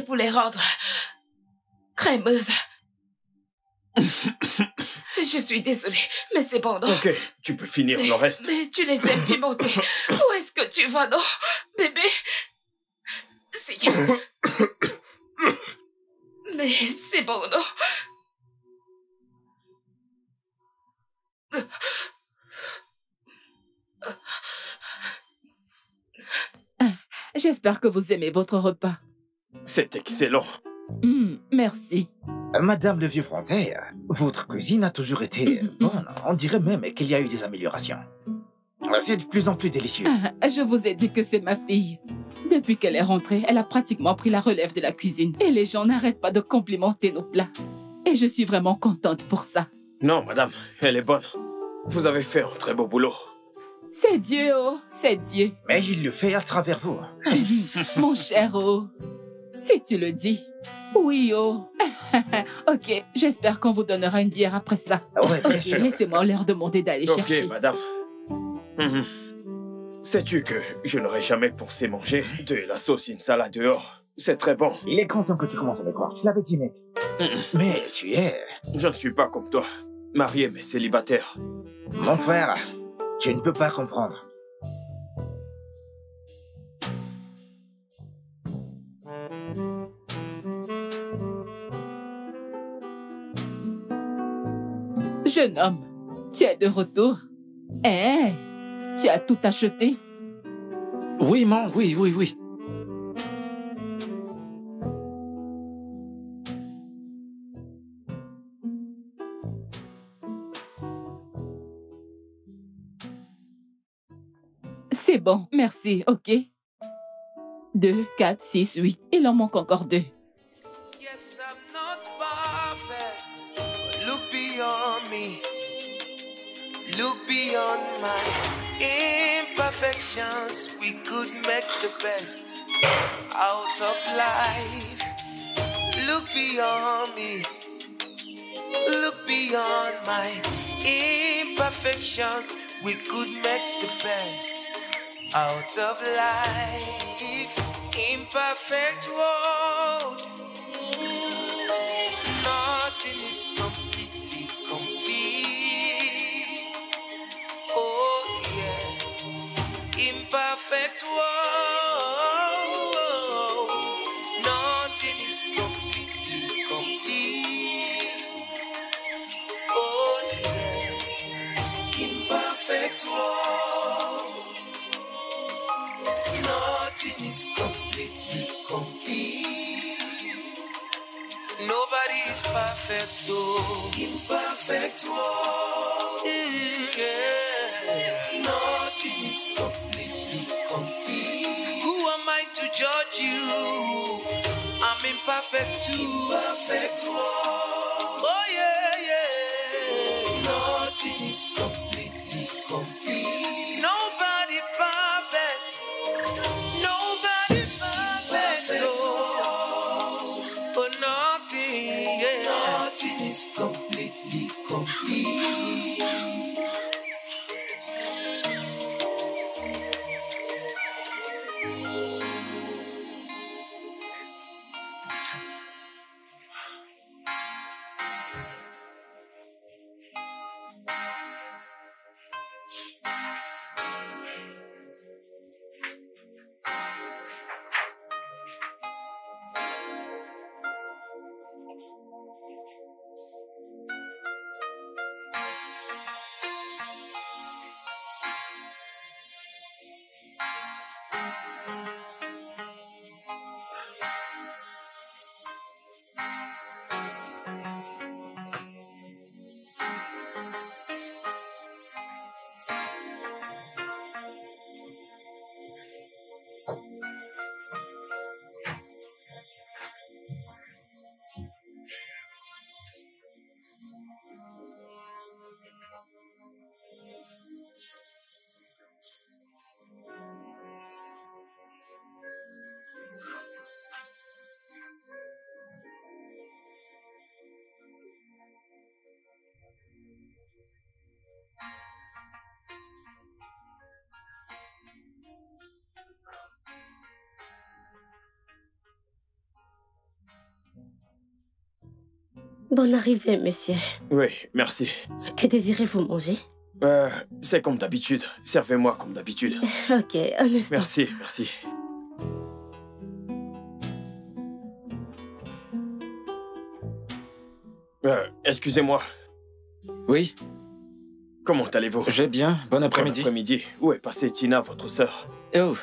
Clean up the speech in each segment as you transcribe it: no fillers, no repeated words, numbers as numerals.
pour les rendre crémeuses. Je suis désolée, mais c'est bon, non? Ok, tu peux finir le reste. Mais tu les aimes pimentées. Où est-ce que tu vas, non? Bébé? Mais c'est bon, non? J'espère que vous aimez votre repas. C'est excellent. Merci. Madame le vieux français, votre cuisine a toujours été bonne. On dirait même qu'il y a eu des améliorations. C'est de plus en plus délicieux. Je vous ai dit que c'est ma fille. Depuis qu'elle est rentrée, elle a pratiquement pris la relève de la cuisine. Et les gens n'arrêtent pas de complimenter nos plats. Et je suis vraiment contente pour ça. Non, madame, elle est bonne. Vous avez fait un très beau boulot. C'est Dieu, oh, c'est Dieu. Mais il le fait à travers vous. Mon cher, oh. Si tu le dis. Oui, oh. Ok, j'espère qu'on vous donnera une bière après ça. Ouais, bien sûr. Laissez-moi leur demander d'aller chercher. Ok, madame. Sais-tu que je n'aurais jamais pensé manger de la sauce insala dehors? C'est très bon. Il est content que tu commences à me croire. Je l'avais dit, mec. Mais tu es... Je ne suis pas comme toi, marié mais célibataire. Mon frère, tu ne peux pas comprendre. Jeune homme, tu es de retour? Eh, tu as tout acheté? Oui, maman, oui. C'est bon, merci, ok? 2, 4, 6, 8. Il en manque encore 2. Yes, I'm not perfect, but look beyond me. Look beyond my imperfections. We could make the best out of life. Look beyond me. Look beyond my imperfections. We could make the best out of life. Imperfect world. Nothing is completely complete. Oh yeah. Imperfect world. Nothing is completely complete. Oh yeah. Imperfect world. Nothing is completely complete. Nobody is perfect, though. Imperfect world. Yeah. Nothing is completely complete. Who am I to judge you? I'm imperfect too. Imperfect world. Oh yeah, yeah. Nothing is completely complete. Nobody perfect. Nobody perfect. Oh, nothing. Yeah. Nothing is completely complete. Bonne arrivée, monsieur. Oui, merci. Que désirez-vous manger? C'est comme d'habitude. Servez-moi comme d'habitude. Ok, un instant. Merci, merci. Excusez-moi. Oui, Comment allez-vous? je vais bien. Bon Bon après-midi. après-midi. Où est passée Tina, votre sœur? Oh,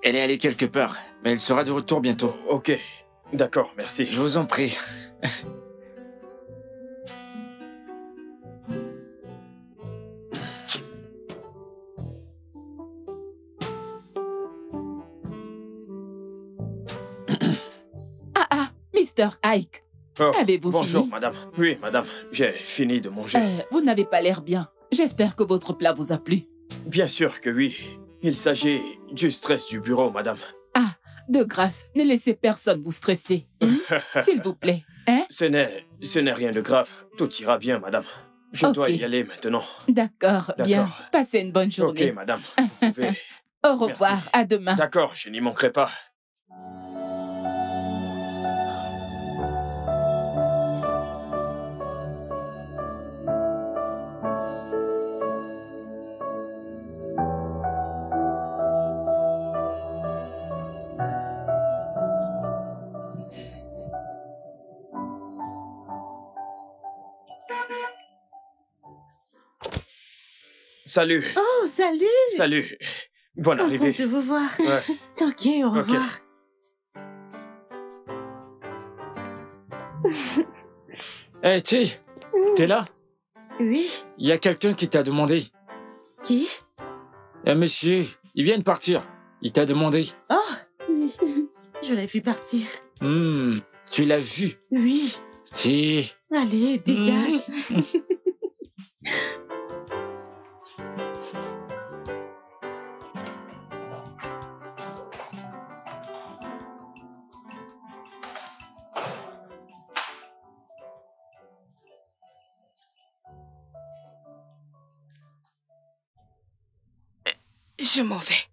elle est allée quelque part, mais elle sera de retour bientôt. Ok. D'accord, merci. Je vous en prie. Ah, Mr. Ike, Oh, avez-vous bonjour, fini? madame. Oui, madame. J'ai fini de manger. Vous n'avez pas l'air bien. J'espère que votre plat vous a plu. Bien sûr que oui. Il s'agit du stress du bureau, madame. De grâce, ne laissez personne vous stresser. S'il vous plaît. Hein? Ce n'est rien de grave. Tout ira bien, madame. Je dois y aller maintenant. D'accord, bien. D'accord. Passez une bonne journée. Ok, madame. Vous pouvez- Au revoir, Merci. à demain. D'accord, je n'y manquerai pas. Salut. Oh, salut! Salut. Bonne Contente arrivée. de vous voir. Ouais. Ok, au revoir. Hé, t'es là? Oui, Il y a quelqu'un qui t'a demandé. qui? Un monsieur, il vient de partir. Il t'a demandé. Oh, je l'ai vu partir. Tu l'as vu? Oui, Si. allez, dégage. Je m'en vais.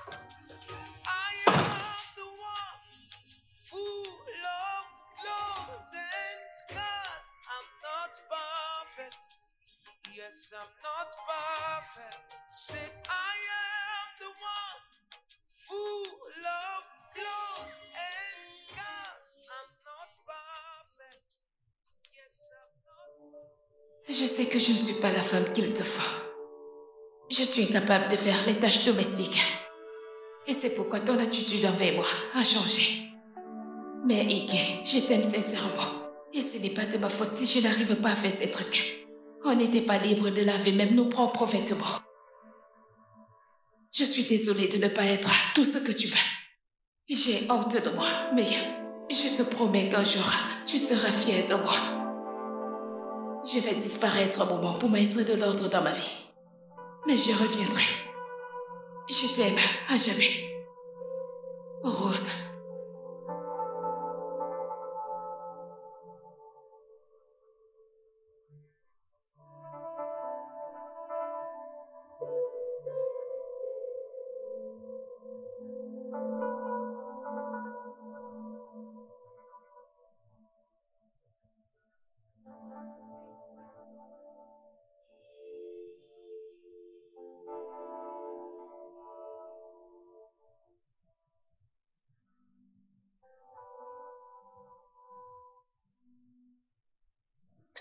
I am the one full of flaws and scars. I'm not perfect. Yes, I'm not perfect. Said I am the one full of flaws and scars. I'm not perfect. Yes, I'm not. Je sais que je ne suis pas la femme qu'il te faut. Je suis incapable de faire les tâches domestiques. Et c'est pourquoi ton attitude envers moi a changé. Mais Ike, je t'aime sincèrement. Et ce n'est pas de ma faute si je n'arrive pas à faire ces trucs. On n'était pas libre de laver même nos propres vêtements. Je suis désolée de ne pas être tout ce que tu veux. J'ai honte de moi, mais je te promets qu'un jour, tu seras fière de moi. Je vais disparaître un moment pour mettre de l'ordre dans ma vie. Mais je reviendrai. Je t'aime à jamais. Rose.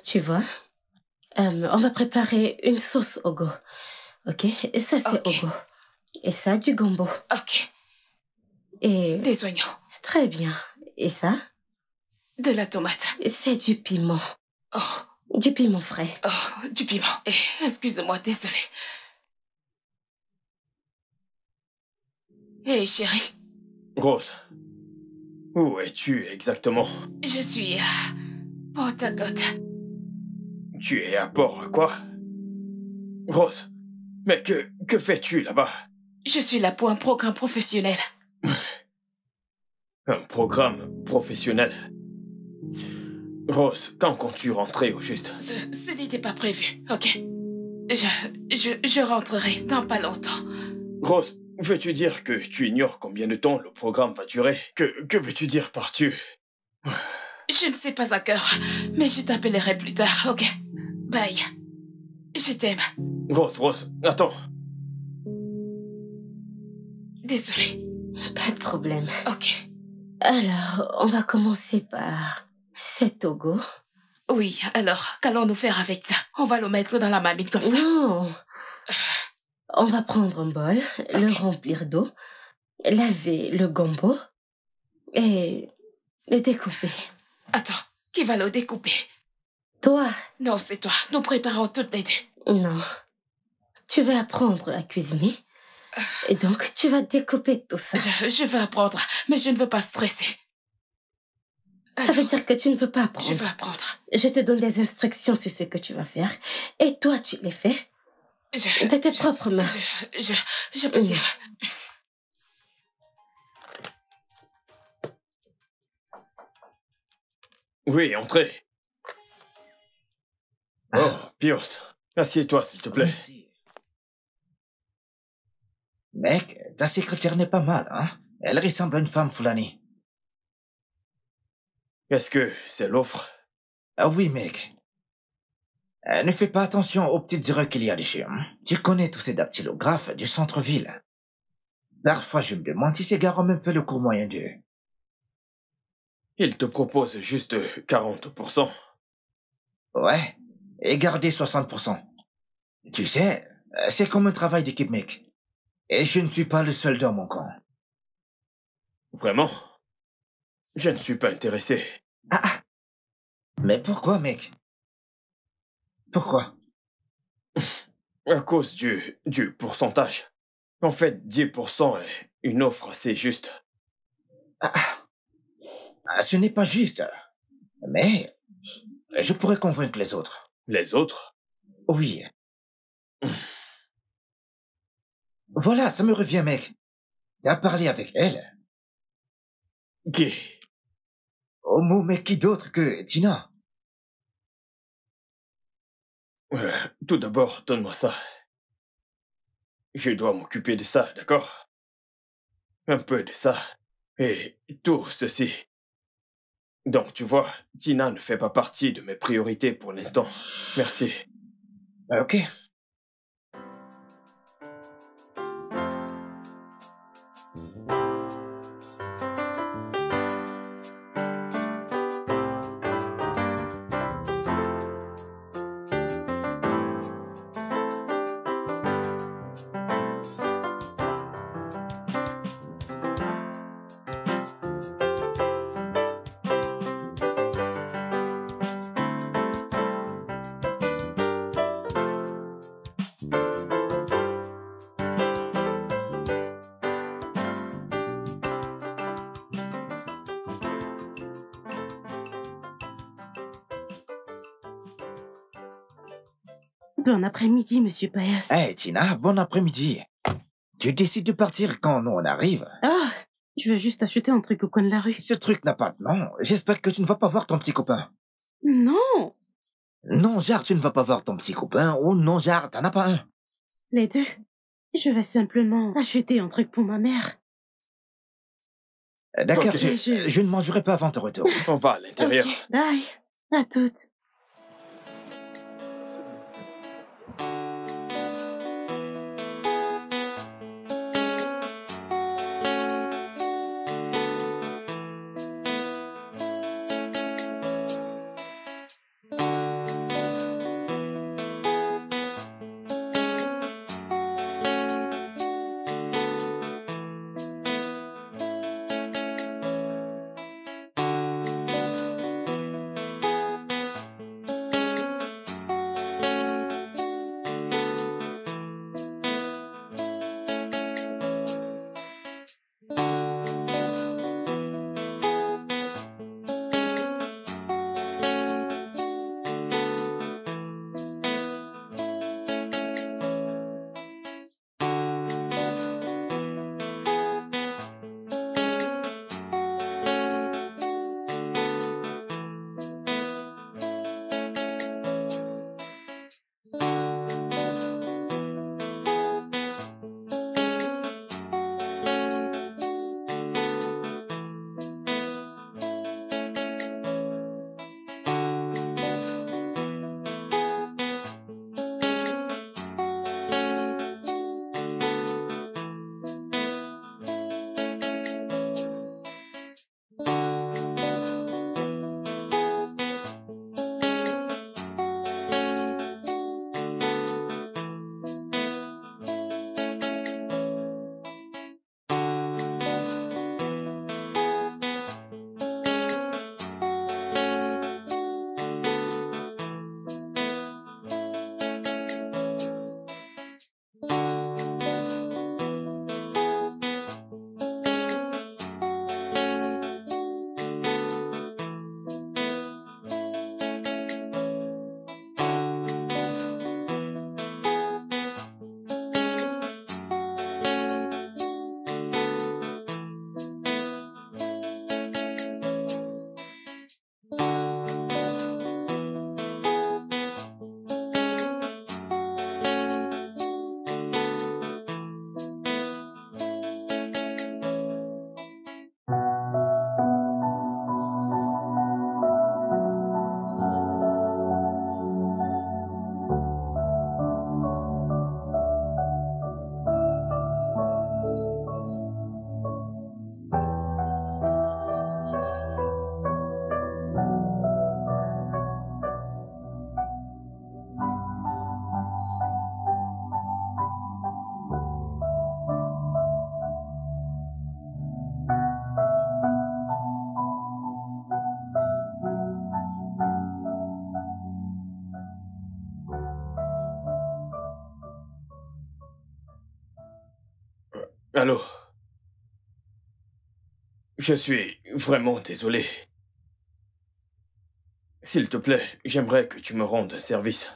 Tu vois, on va préparer une sauce au go. Ok? Et ça, c'est Ok. au go. Et ça, du gombo. Ok. Et Des oignons. très bien. Et ça, De la tomate. c'est du piment. Oh, Du piment frais. oh, du piment. Excuse-moi, désolée. Hé, chérie. Rose. Où es-tu exactement? Je suis à Port-à-Côte. Tu es à Port, à quoi? Rose. Mais que fais-tu là-bas? Je suis là pour un programme professionnel. Un programme professionnel. Rose, quand comptes-tu rentrer au juste? Ce n'était pas prévu, ok? Je rentrerai dans pas longtemps. Rose, veux-tu dire que tu ignores combien de temps le programme va durer? Que veux-tu dire par tu? Je ne sais pas encore, mais je t'appellerai plus tard, ok? Bye. Je t'aime. Rose, attends. Désolée. Pas de problème. Ok. Alors, on va commencer par cet Togo. Oui, alors, qu'allons-nous faire avec ça? On va le mettre dans la marmite comme ça? Non. On va prendre un bol, le remplir d'eau, laver le gombo et le découper. Attends, qui va le découper? Toi? Non, c'est toi. Nous préparons toutes les deux. Non. Tu veux apprendre à cuisiner et donc tu vas découper tout ça. Je veux apprendre, mais je ne veux pas stresser. Ça veut dire que tu ne veux pas apprendre. Je veux apprendre. Je te donne des instructions sur ce que tu vas faire et toi tu les fais de tes propres mains. Je peux dire. Oui, entrez. Oh, Pius, assieds-toi s'il te plaît. Merci. Mec, ta secrétaire n'est pas mal, hein? Elle ressemble à une femme Fulani. Est-ce que c'est l'offre? Ah oui, mec. Ne fais pas attention aux petites erreurs qu'il y a dessus. Hein? Tu connais tous ces dactylographes du centre-ville. Parfois, je me demande si ces gars ont même fait le cours moyen d'eux. Il te propose juste 40%. Ouais, et garder 60%. Tu sais, c'est comme un travail d'équipe, mec. Et je ne suis pas le seul dans mon camp. Vraiment? Je ne suis pas intéressé. Ah. Mais pourquoi, mec? Pourquoi? À cause du pourcentage. En fait, 10% est une offre assez juste. Ce n'est pas juste. Mais je pourrais convaincre les autres. Les autres? Oui. Voilà, ça me revient, mec. T'as parlé avec elle? Qui? Oh, mais qui d'autre que Tina? Tout d'abord, donne-moi ça. Je dois m'occuper de ça, d'accord? Un peu de ça. Et tout ceci. Donc, tu vois, Tina ne fait pas partie de mes priorités pour l'instant. Merci. Ok. Bon après-midi, monsieur Payas. Hey, Tina, bon après-midi. Tu décides de partir quand nous on arrive? Ah, je veux juste acheter un truc au coin de la rue. Ce truc n'a pas de nom. J'espère que tu ne vas pas voir ton petit copain. Non, Non, Jard, tu ne vas pas voir ton petit copain. Ou non, Jard, t'en as pas un. les deux. Je vais simplement acheter un truc pour ma mère. D'accord, Ok. je ne mangerai pas avant ton retour. On va à l'intérieur. Ok, bye. À toutes. Allô? Je suis vraiment désolé. S'il te plaît, j'aimerais que tu me rendes un service.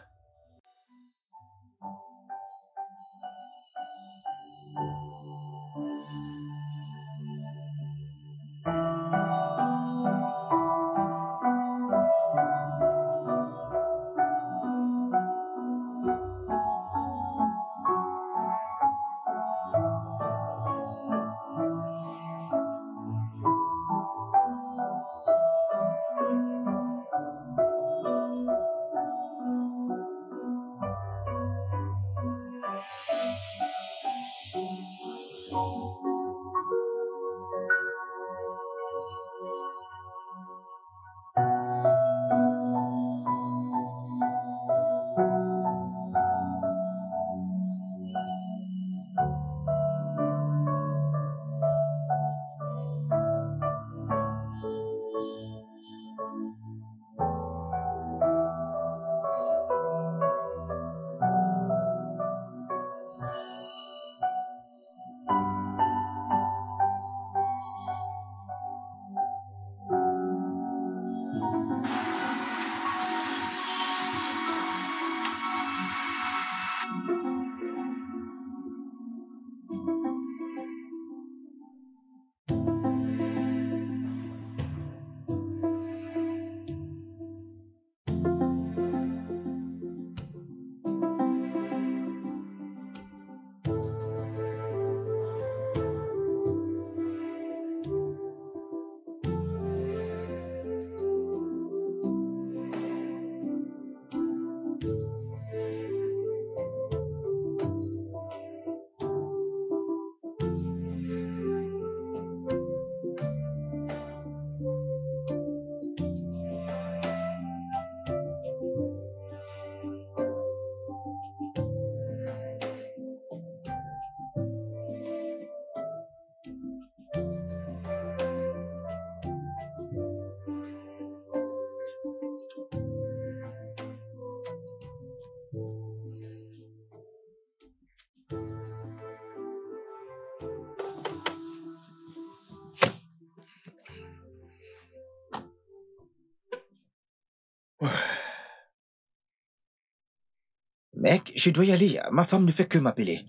Mec, je dois y aller. Ma femme ne fait que m'appeler.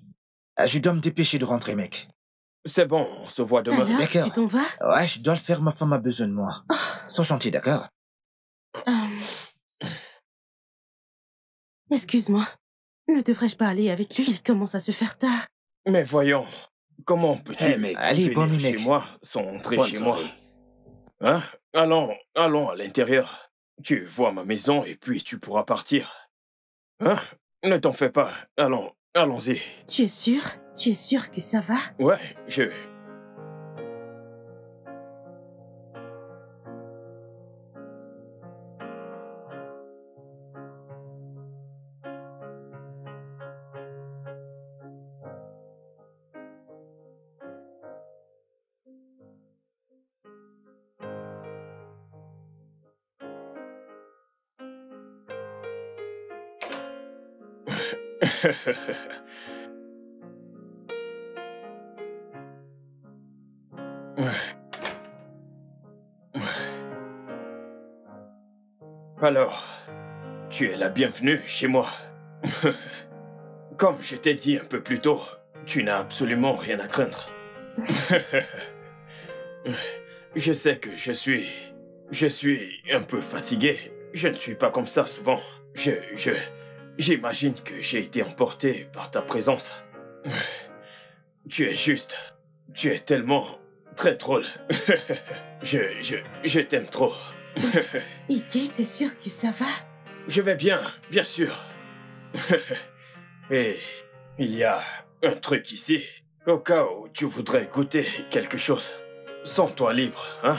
Je dois me dépêcher de rentrer, mec. C'est bon, on se voit demain. Alors, D'accord. tu t'en vas? Ouais, je dois le faire, ma femme a besoin de moi. Sois gentil, d'accord? Excuse-moi. Ne devrais-je pas aller avec lui? Il commence à se faire tard. Mais voyons, comment peux-tu Hey, mec, allez, bonne nuit, venir mec. chez moi sans entrer Bonne chez soirée. moi? Hein? Allons à l'intérieur. Tu vois ma maison et puis tu pourras partir. Hein? Ne t'en fais pas. Allons-y. Tu es sûr? Tu es sûr que ça va? Ouais, Alors, tu es la bienvenue chez moi. Comme je t'ai dit un peu plus tôt, tu n'as absolument rien à craindre. Je sais que je suis un peu fatigué. Je ne suis pas comme ça souvent. J'imagine que j'ai été emporté par ta présence. Tu es tellement très drôle. Je t'aime trop. Ike, t'es sûr que ça va? Je vais bien sûr. Et il y a un truc ici, au cas où tu voudrais goûter quelque chose. Sens-toi libre, hein?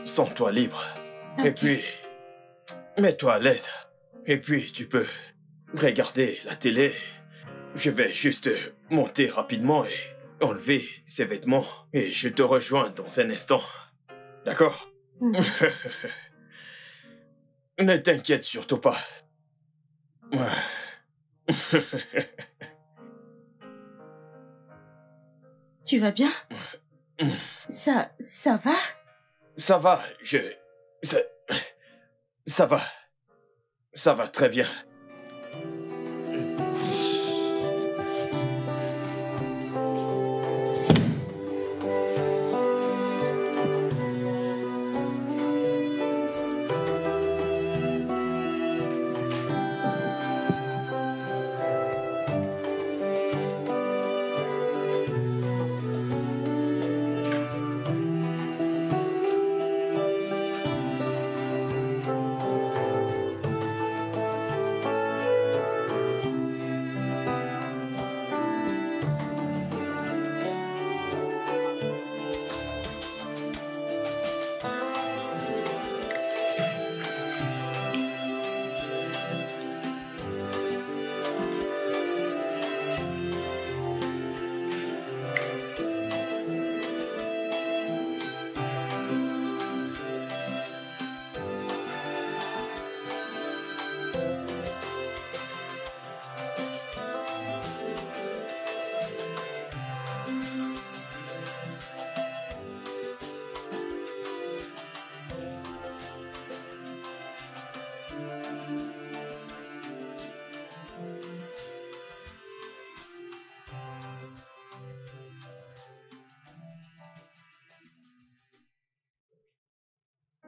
Sens-toi libre. Ok. Et puis, mets-toi à l'aise. Et puis, tu peux regarder la télé. Je vais juste monter rapidement et enlever ces vêtements. Et je te rejoins dans un instant. D'accord? Ne t'inquiète surtout pas. Tu vas bien? Ça va? Ça va, Ça va. Ça va très bien.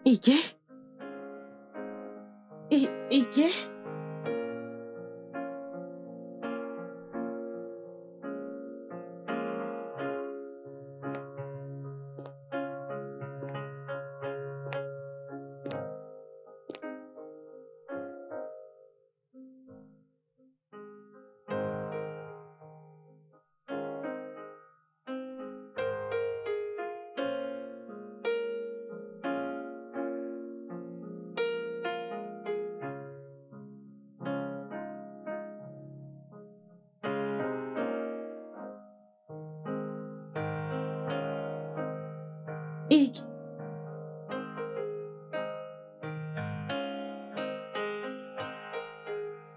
Ike? Ike? Ike?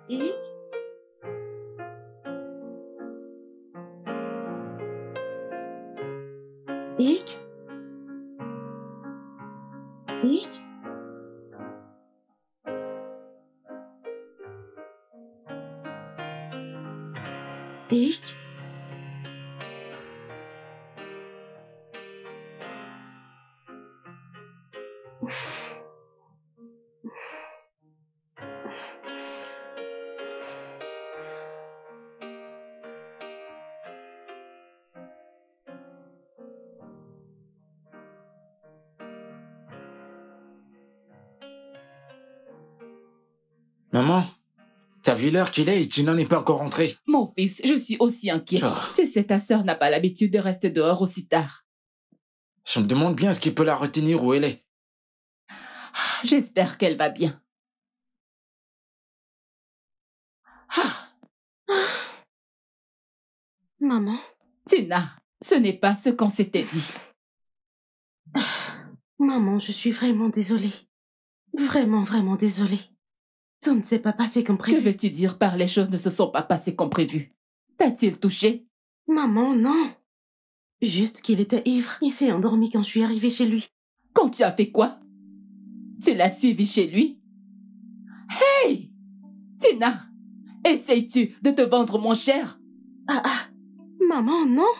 Ike? Ike? Ike? Ike? Maman, t'as vu l'heure qu'il est et Gina n'est pas encore rentrée. Mon fils, je suis aussi inquiet. Oh. Tu sais, ta sœur n'a pas l'habitude de rester dehors aussi tard. Je me demande bien ce qui peut la retenir où elle est. J'espère qu'elle va bien. Ah, Maman? Tina, ce n'est pas ce qu'on s'était dit. Maman, je suis vraiment désolée. Vraiment, vraiment désolée. Tout ne s'est pas passé comme Que prévu. veux-tu dire par les choses ne se sont pas passées comme prévu? T'a-t-il touché? Maman, non. Juste qu'il était ivre. Il s'est endormi quand je suis arrivée chez lui. Quand tu as fait quoi? Tu l'as suivi chez lui? Hey! Tina, essayes-tu de te vendre mon cher? Maman, non.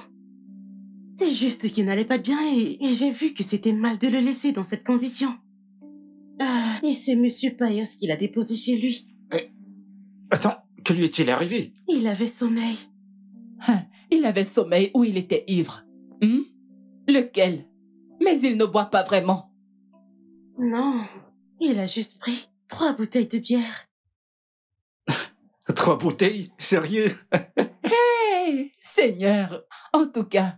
C'est juste qu'il n'allait pas bien et j'ai vu que c'était mal de le laisser dans cette condition. Et c'est Monsieur Payos qui l'a déposé chez lui. Attends, que lui est-il arrivé? Il avait sommeil. Il avait sommeil ou il était ivre? Lequel? Mais il ne boit pas vraiment. Non, il a juste pris 3 bouteilles de bière. 3 bouteilles? Sérieux? Hey, Seigneur! En tout cas,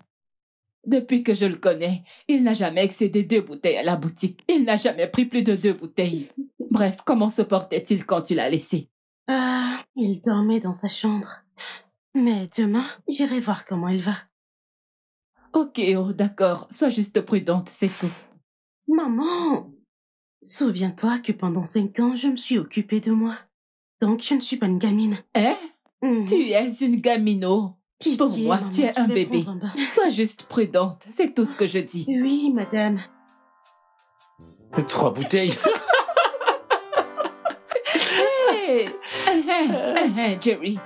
depuis que je le connais, il n'a jamais excédé 2 bouteilles à la boutique. Il n'a jamais pris plus de 2 bouteilles. Bref, comment se portait-il quand tu l'as laissé? Il dormait dans sa chambre. Mais demain, j'irai voir comment il va. Ok, oh d'accord, sois juste prudente, c'est tout. Maman, souviens-toi que pendant 5 ans, je me suis occupée de moi. Donc, je ne suis pas une gamine. Hein? Tu es une gamino. Pitié, Pour moi, maman, tu es je un vais bébé. prendre un bain. Sois juste prudente, c'est tout ce que je dis. Oui, madame. 3 bouteilles. Hey! Jerry,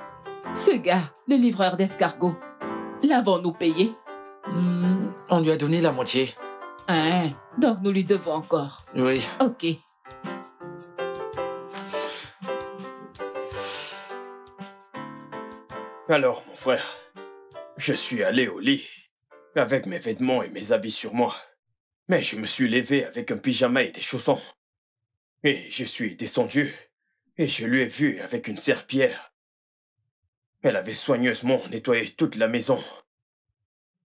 ce gars, le livreur d'escargots, l'avons-nous payé? On lui a donné la moitié. Donc nous lui devons encore. Oui. Ok. Alors, mon frère, je suis allé au lit, avec mes vêtements et mes habits sur moi. Mais je me suis levé avec un pyjama et des chaussons. Et je suis descendu, et je lui ai vu avec une serpillière. Elle avait soigneusement nettoyé toute la maison.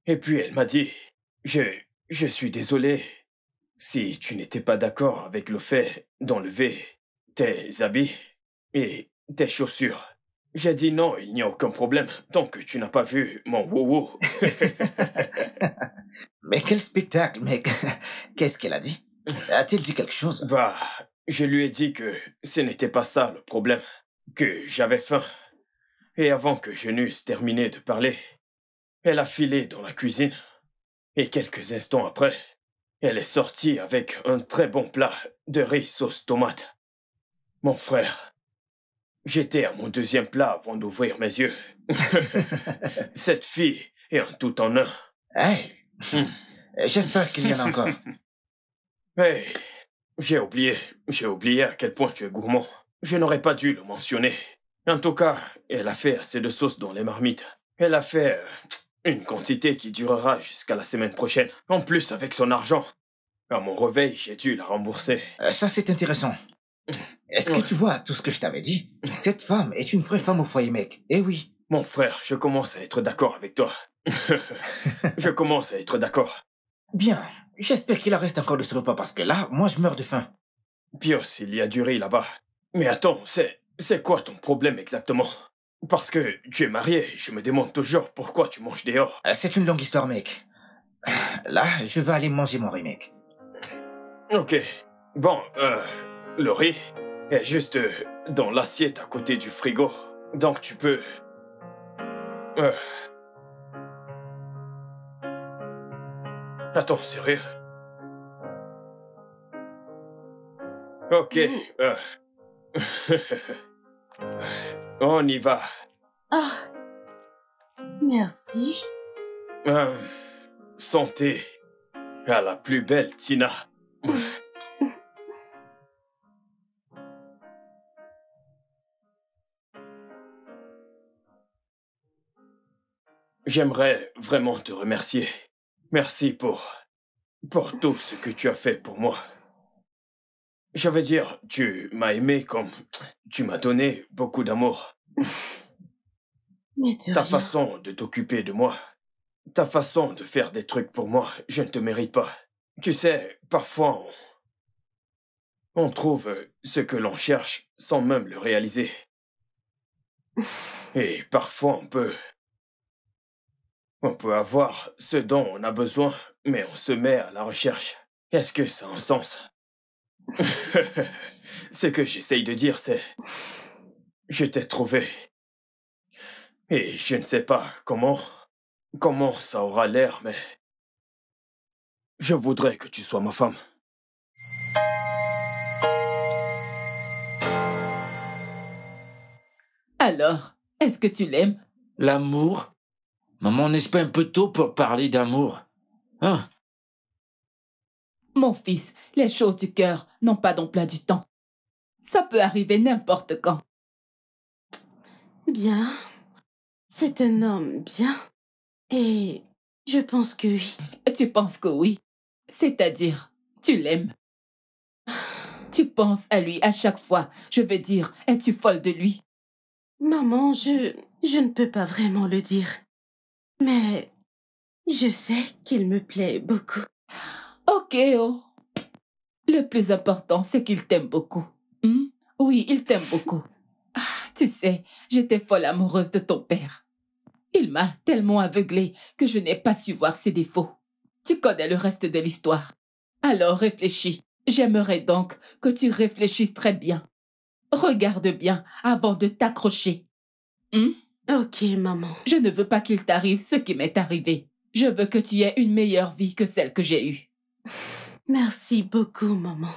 Et puis elle m'a dit, je suis désolé si tu n'étais pas d'accord avec le fait d'enlever tes habits et tes chaussures. J'ai dit non, il n'y a aucun problème, tant que tu n'as pas vu mon wowo. Mais quel spectacle, mec. Qu'est-ce qu'elle a dit? A-t-elle dit quelque chose? Bah, je lui ai dit que ce n'était pas ça le problème, que j'avais faim. Et avant que je n'eusse terminé de parler, elle a filé dans la cuisine. Et quelques instants après, elle est sortie avec un très bon plat de riz sauce tomate. Mon frère, j'étais à mon deuxième plat avant d'ouvrir mes yeux. Cette fille est un tout en un. Hey, j'espère qu'il y en a encore. Hey, j'ai oublié à quel point tu es gourmand. Je n'aurais pas dû le mentionner. En tout cas, elle a fait assez de sauce dans les marmites. Elle a fait une quantité qui durera jusqu'à la semaine prochaine. En plus, avec son argent. À mon réveil, j'ai dû la rembourser. Ça, c'est intéressant. Est-ce que tu vois tout ce que je t'avais dit? Cette femme est une vraie femme au foyer, mec. Eh oui. Mon frère, je commence à être d'accord avec toi. Je commence à être d'accord. Bien. J'espère qu'il en reste encore de ce repas parce que là, moi, je meurs de faim. Pios, il y a du riz là-bas. Mais attends, c'est quoi ton problème exactement? Parce que tu es marié, je me demande toujours pourquoi tu manges dehors. C'est une longue histoire, mec. Là, je vais aller manger mon riz, mec. Ok. Bon, le riz est juste dans l'assiette à côté du frigo. Donc tu peux... Attends, sérieux? Ok. On y va. Ah, merci. Santé à la plus belle Tina. J'aimerais vraiment te remercier. Merci pour tout ce que tu as fait pour moi. Je veux dire, tu m'as aimé comme tu m'as donné beaucoup d'amour. Mais de Ta rien. façon de t'occuper de moi, ta façon de faire des trucs pour moi, je ne te mérite pas. Tu sais, parfois on trouve ce que l'on cherche sans même le réaliser. Et parfois on peut avoir ce dont on a besoin, mais on se met à la recherche. Est-ce que ça a un sens? Ce que j'essaye de dire, c'est... Je t'ai trouvé. Et je ne sais pas comment ça aura l'air, mais... Je voudrais que tu sois ma femme. Alors, est-ce que tu l'aimes? L'amour? Maman, n'est-ce pas un peu tôt pour parler d'amour? Hein? Mon fils, les choses du cœur n'ont pas d'emploi du temps. Ça peut arriver n'importe quand. Bien. C'est un homme bien. Et je pense que oui. Tu penses que oui? C'est-à-dire, tu l'aimes. Tu penses à lui à chaque fois. Je veux dire, es-tu folle de lui? Maman, je ne peux pas vraiment le dire. Mais je sais qu'il me plaît beaucoup. Ok, oh. Le plus important, c'est qu'il t'aime beaucoup. Oui, il t'aime beaucoup. Ah, tu sais, j'étais folle amoureuse de ton père. Il m'a tellement aveuglée que je n'ai pas su voir ses défauts. Tu connais le reste de l'histoire. Alors réfléchis. J'aimerais donc que tu réfléchisses très bien. Regarde bien avant de t'accrocher. Ok, maman. Je ne veux pas qu'il t'arrive ce qui m'est arrivé. Je veux que tu aies une meilleure vie que celle que j'ai eue. Merci beaucoup, maman.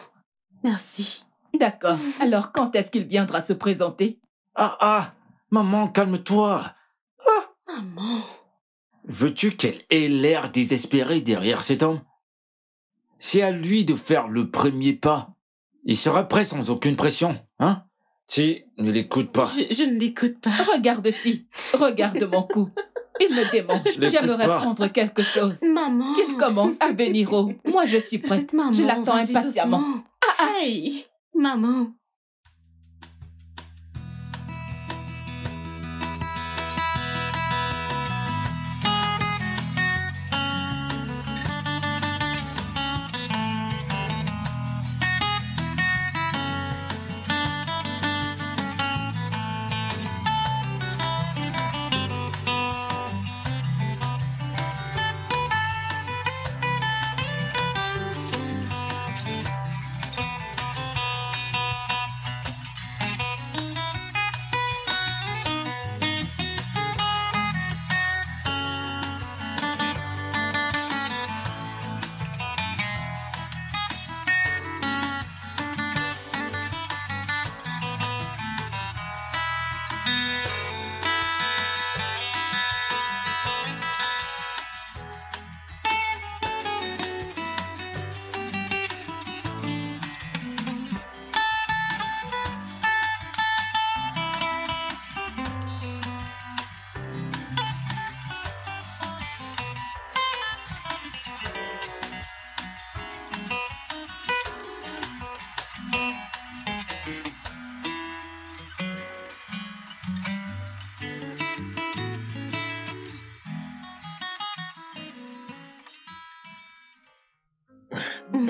Merci. D'accord. Alors, quand est-ce qu'il viendra se présenter? Maman, calme-toi. Maman. Veux-tu qu'elle ait l'air désespérée derrière cet homme? C'est à lui de faire le premier pas. Il sera prêt sans aucune pression, hein? Si, ne l'écoute pas. Je ne l'écoute pas. Regarde-t-il. Regarde mon cou. Il me démange. l'écoute J'aimerais pas. prendre quelque chose. Maman. Qu'il commence à Beniro. Moi, je suis prête. Maman, Je l'attends vas-y impatiemment. doucement. Hey, maman.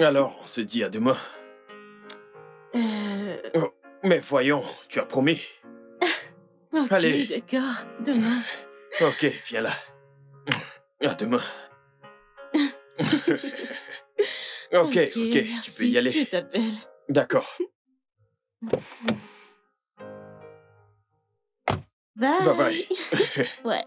Alors, on se dit à demain. Oh, mais voyons, tu as promis. Ok, Allez. d'accord. Demain. Ok, viens là. À demain. Ok, tu peux y merci, aller. Je t'appelle. D'accord. Bye. Bye bye. Ouais.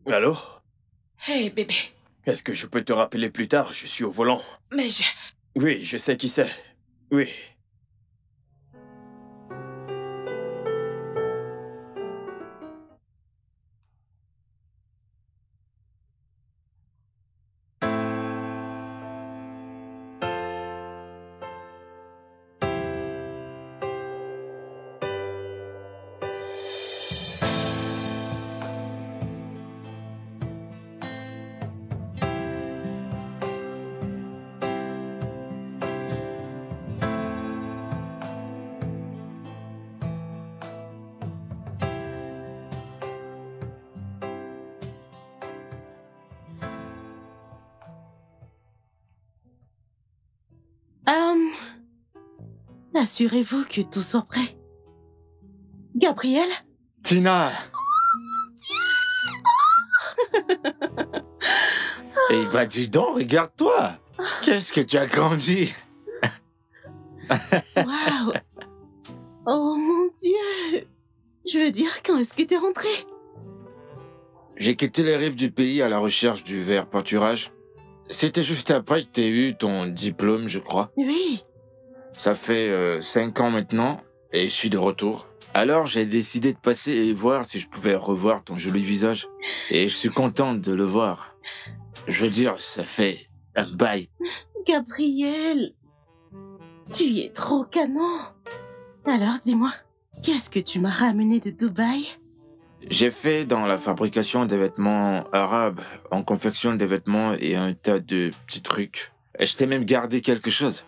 Allô? Hey, bébé. Est-ce que je peux te rappeler plus tard? Je suis au volant. Mais je... Oui, je sais qui c'est. Oui. Assurez-vous que tout soit prêt. Gabriel? Tina! Eh ben dis donc, regarde-toi! Qu'est-ce que tu as grandi! Waouh! Oh mon Dieu! Je veux dire, quand est-ce que t'es rentré? J'ai quitté les rives du pays à la recherche du verre pâturage. C'était juste après que t'aies eu ton diplôme, je crois. Oui. Ça fait 5 ans maintenant, et je suis de retour. Alors j'ai décidé de passer et voir si je pouvais revoir ton joli visage. Et je suis contente de le voir. Je veux dire, ça fait un bail. Gabriel, tu es trop canon. Alors dis-moi, qu'est-ce que tu m'as ramené de Dubaï? J'ai fait dans la fabrication des vêtements arabes. On confectionne des vêtements et un tas de petits trucs. Et je t'ai même gardé quelque chose.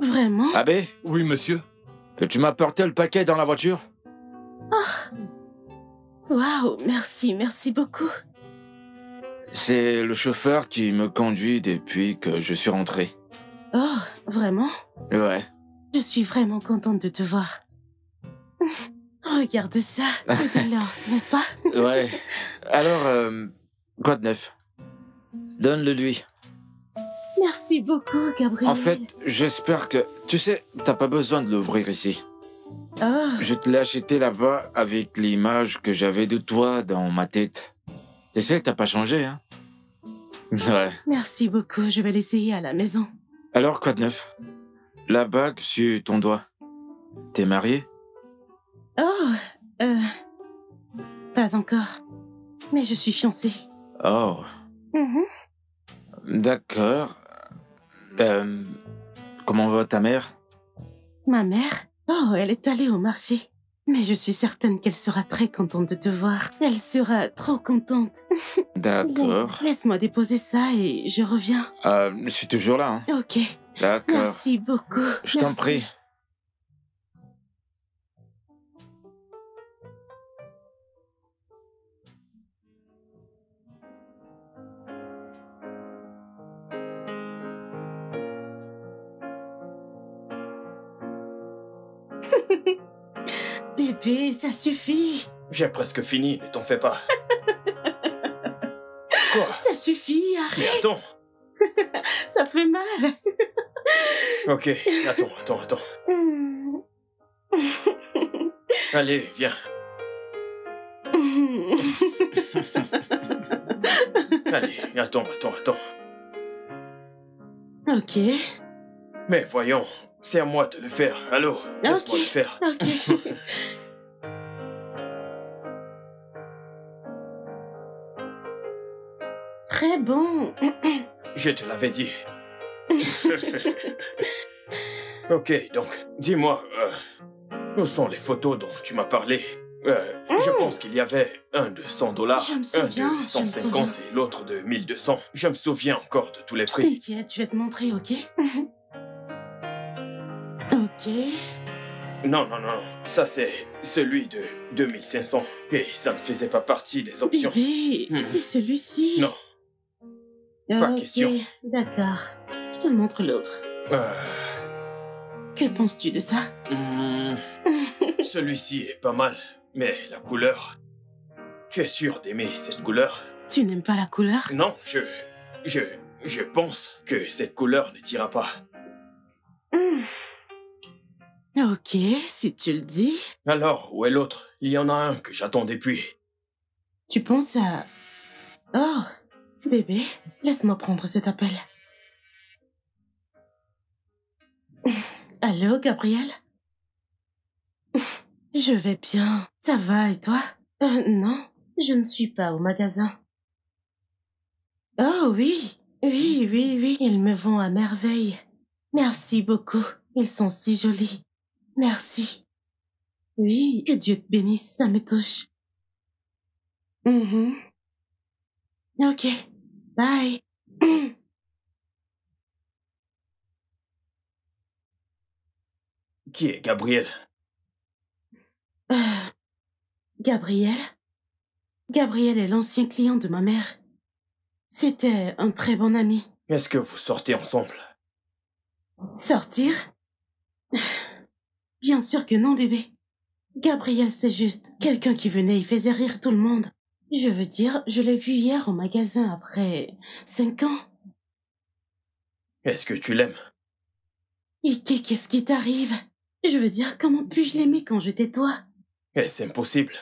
Vraiment? Abbé, Oui, monsieur. que tu m'as porté le paquet dans la voiture? Waouh, merci, merci beaucoup. C'est le chauffeur qui me conduit depuis que je suis rentré. Oh, vraiment? Ouais. Je suis vraiment contente de te voir. Regarde ça, c'est alors, n'est-ce pas? Ouais. Alors, quoi de neuf? Donne-le lui. Merci beaucoup, Gabriel. En fait, j'espère que... Tu sais, t'as pas besoin de l'ouvrir ici. Oh, Je te l'ai acheté là-bas avec l'image que j'avais de toi dans ma tête. Tu sais, t'as pas changé, hein? Ouais. merci beaucoup, je vais l'essayer à la maison. Alors, quoi de neuf? La bague sur ton doigt. T'es marié? Oh, pas encore. Mais je suis fiancée. Oh, Mhm. d'accord. Comment va ta mère? Ma mère? Oh, elle est allée au marché. Mais je suis certaine qu'elle sera très contente de te voir. Elle sera trop contente. D'accord. Bon, laisse-moi déposer ça et je reviens. Je suis toujours là, hein? Ok. D'accord. Merci beaucoup. Je t'en Merci. prie. Bébé, ça suffit. J'ai presque fini, ne t'en fais pas. Quoi? Ça suffit, Mais arrête. attends. Ça fait mal. Ok, attends. Allez, viens. Allez, attends. Ok. Mais voyons, c'est à moi de le faire. Allô, laisse-moi Ok. le faire. Ok. Très bon. Je te l'avais dit. Ok, donc, dis-moi, où sont les photos dont tu m'as parlé? Je pense qu'il y avait un de $100, Je me un souviens, de je me 150 et l'autre de 1200. Je me souviens encore de tous les prix. T'inquiète, je vais te montrer, ok? Ok. Non, ça c'est celui de 2500. Et ça ne faisait pas partie des options. Bébé, c'est celui-ci. Non, pas Ok, question. d'accord. Je te montre l'autre. Que penses-tu de ça? Celui-ci est pas mal, mais la couleur... Tu es sûr d'aimer cette couleur? Tu n'aimes pas la couleur? Non, je pense que cette couleur ne t'ira pas. Ok, si tu le dis. Alors, où est l'autre? Il y en a un que j'attends depuis. Tu penses à... Oh, bébé, laisse-moi prendre cet appel. Allô, Gabriel? Je vais bien. Ça va, et toi? Non, je ne suis pas au magasin. Oh oui, oui, ils me vont à merveille. Merci beaucoup, ils sont si jolis. Merci. Oui, que Dieu te bénisse, ça me touche. Ok, bye. Qui est Gabriel? Gabriel? Gabriel est l'ancien client de ma mère. C'était un très bon ami. Est-ce que vous sortez ensemble? Sortir? Bien sûr que non, bébé. Gabriel, c'est juste quelqu'un qui venait et faisait rire tout le monde. Je veux dire, je l'ai vu hier au magasin après 5 ans. Est-ce que tu l'aimes? Et qu'est-ce qui t'arrive? Je veux dire, comment puis-je l'aimer quand j'étais toi? Est-ce impossible?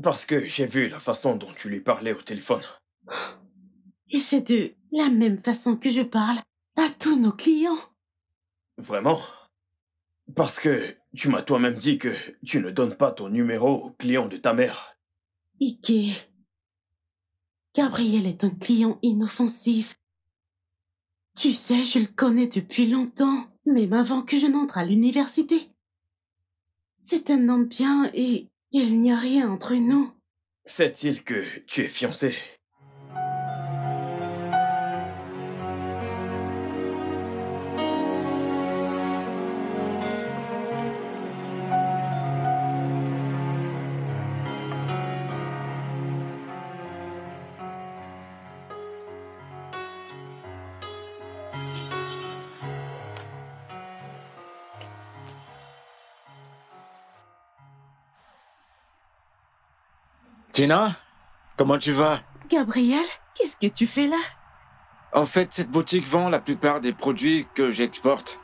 Parce que j'ai vu la façon dont tu lui parlais au téléphone. Et c'est de la même façon que je parle à tous nos clients. Vraiment? Parce que tu m'as toi-même dit que tu ne donnes pas ton numéro aux clients de ta mère. Ike. Gabriel est un client inoffensif. Tu sais, je le connais depuis longtemps, même avant que je n'entre à l'université. C'est un homme bien et il n'y a rien entre nous. Sait-il que tu es fiancé? Tina, comment tu vas? Gabriel, qu'est-ce que tu fais là? En fait, cette boutique vend la plupart des produits que j'exporte.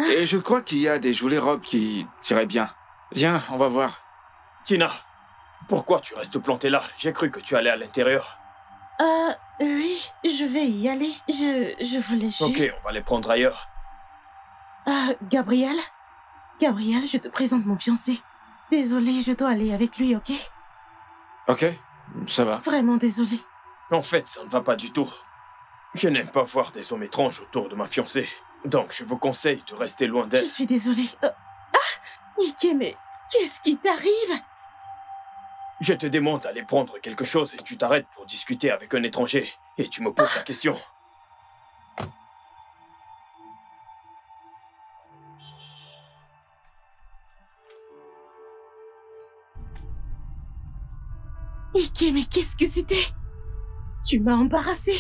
Et je crois qu'il y a des jolies robes qui t'iraient bien. Viens, on va voir. Tina, pourquoi tu restes planté là? J'ai cru que tu allais à l'intérieur. Oui, je vais y aller. Je voulais juste... Ok, on va les prendre ailleurs. Gabriel? Gabriel, je te présente mon fiancé. Désolée, je dois aller avec lui, ok? Ok, ça va. Vraiment désolée. En fait, ça ne va pas du tout. Je n'aime pas voir des hommes étranges autour de ma fiancée. Donc, je vous conseille de rester loin Je d'elle. suis désolée. Ike, mais qu'est-ce qui t'arrive? Je te demande d'aller prendre quelque chose et tu t'arrêtes pour discuter avec un étranger. Et tu me poses la question. Ike, mais qu'est-ce que c'était? Tu m'as embarrassée.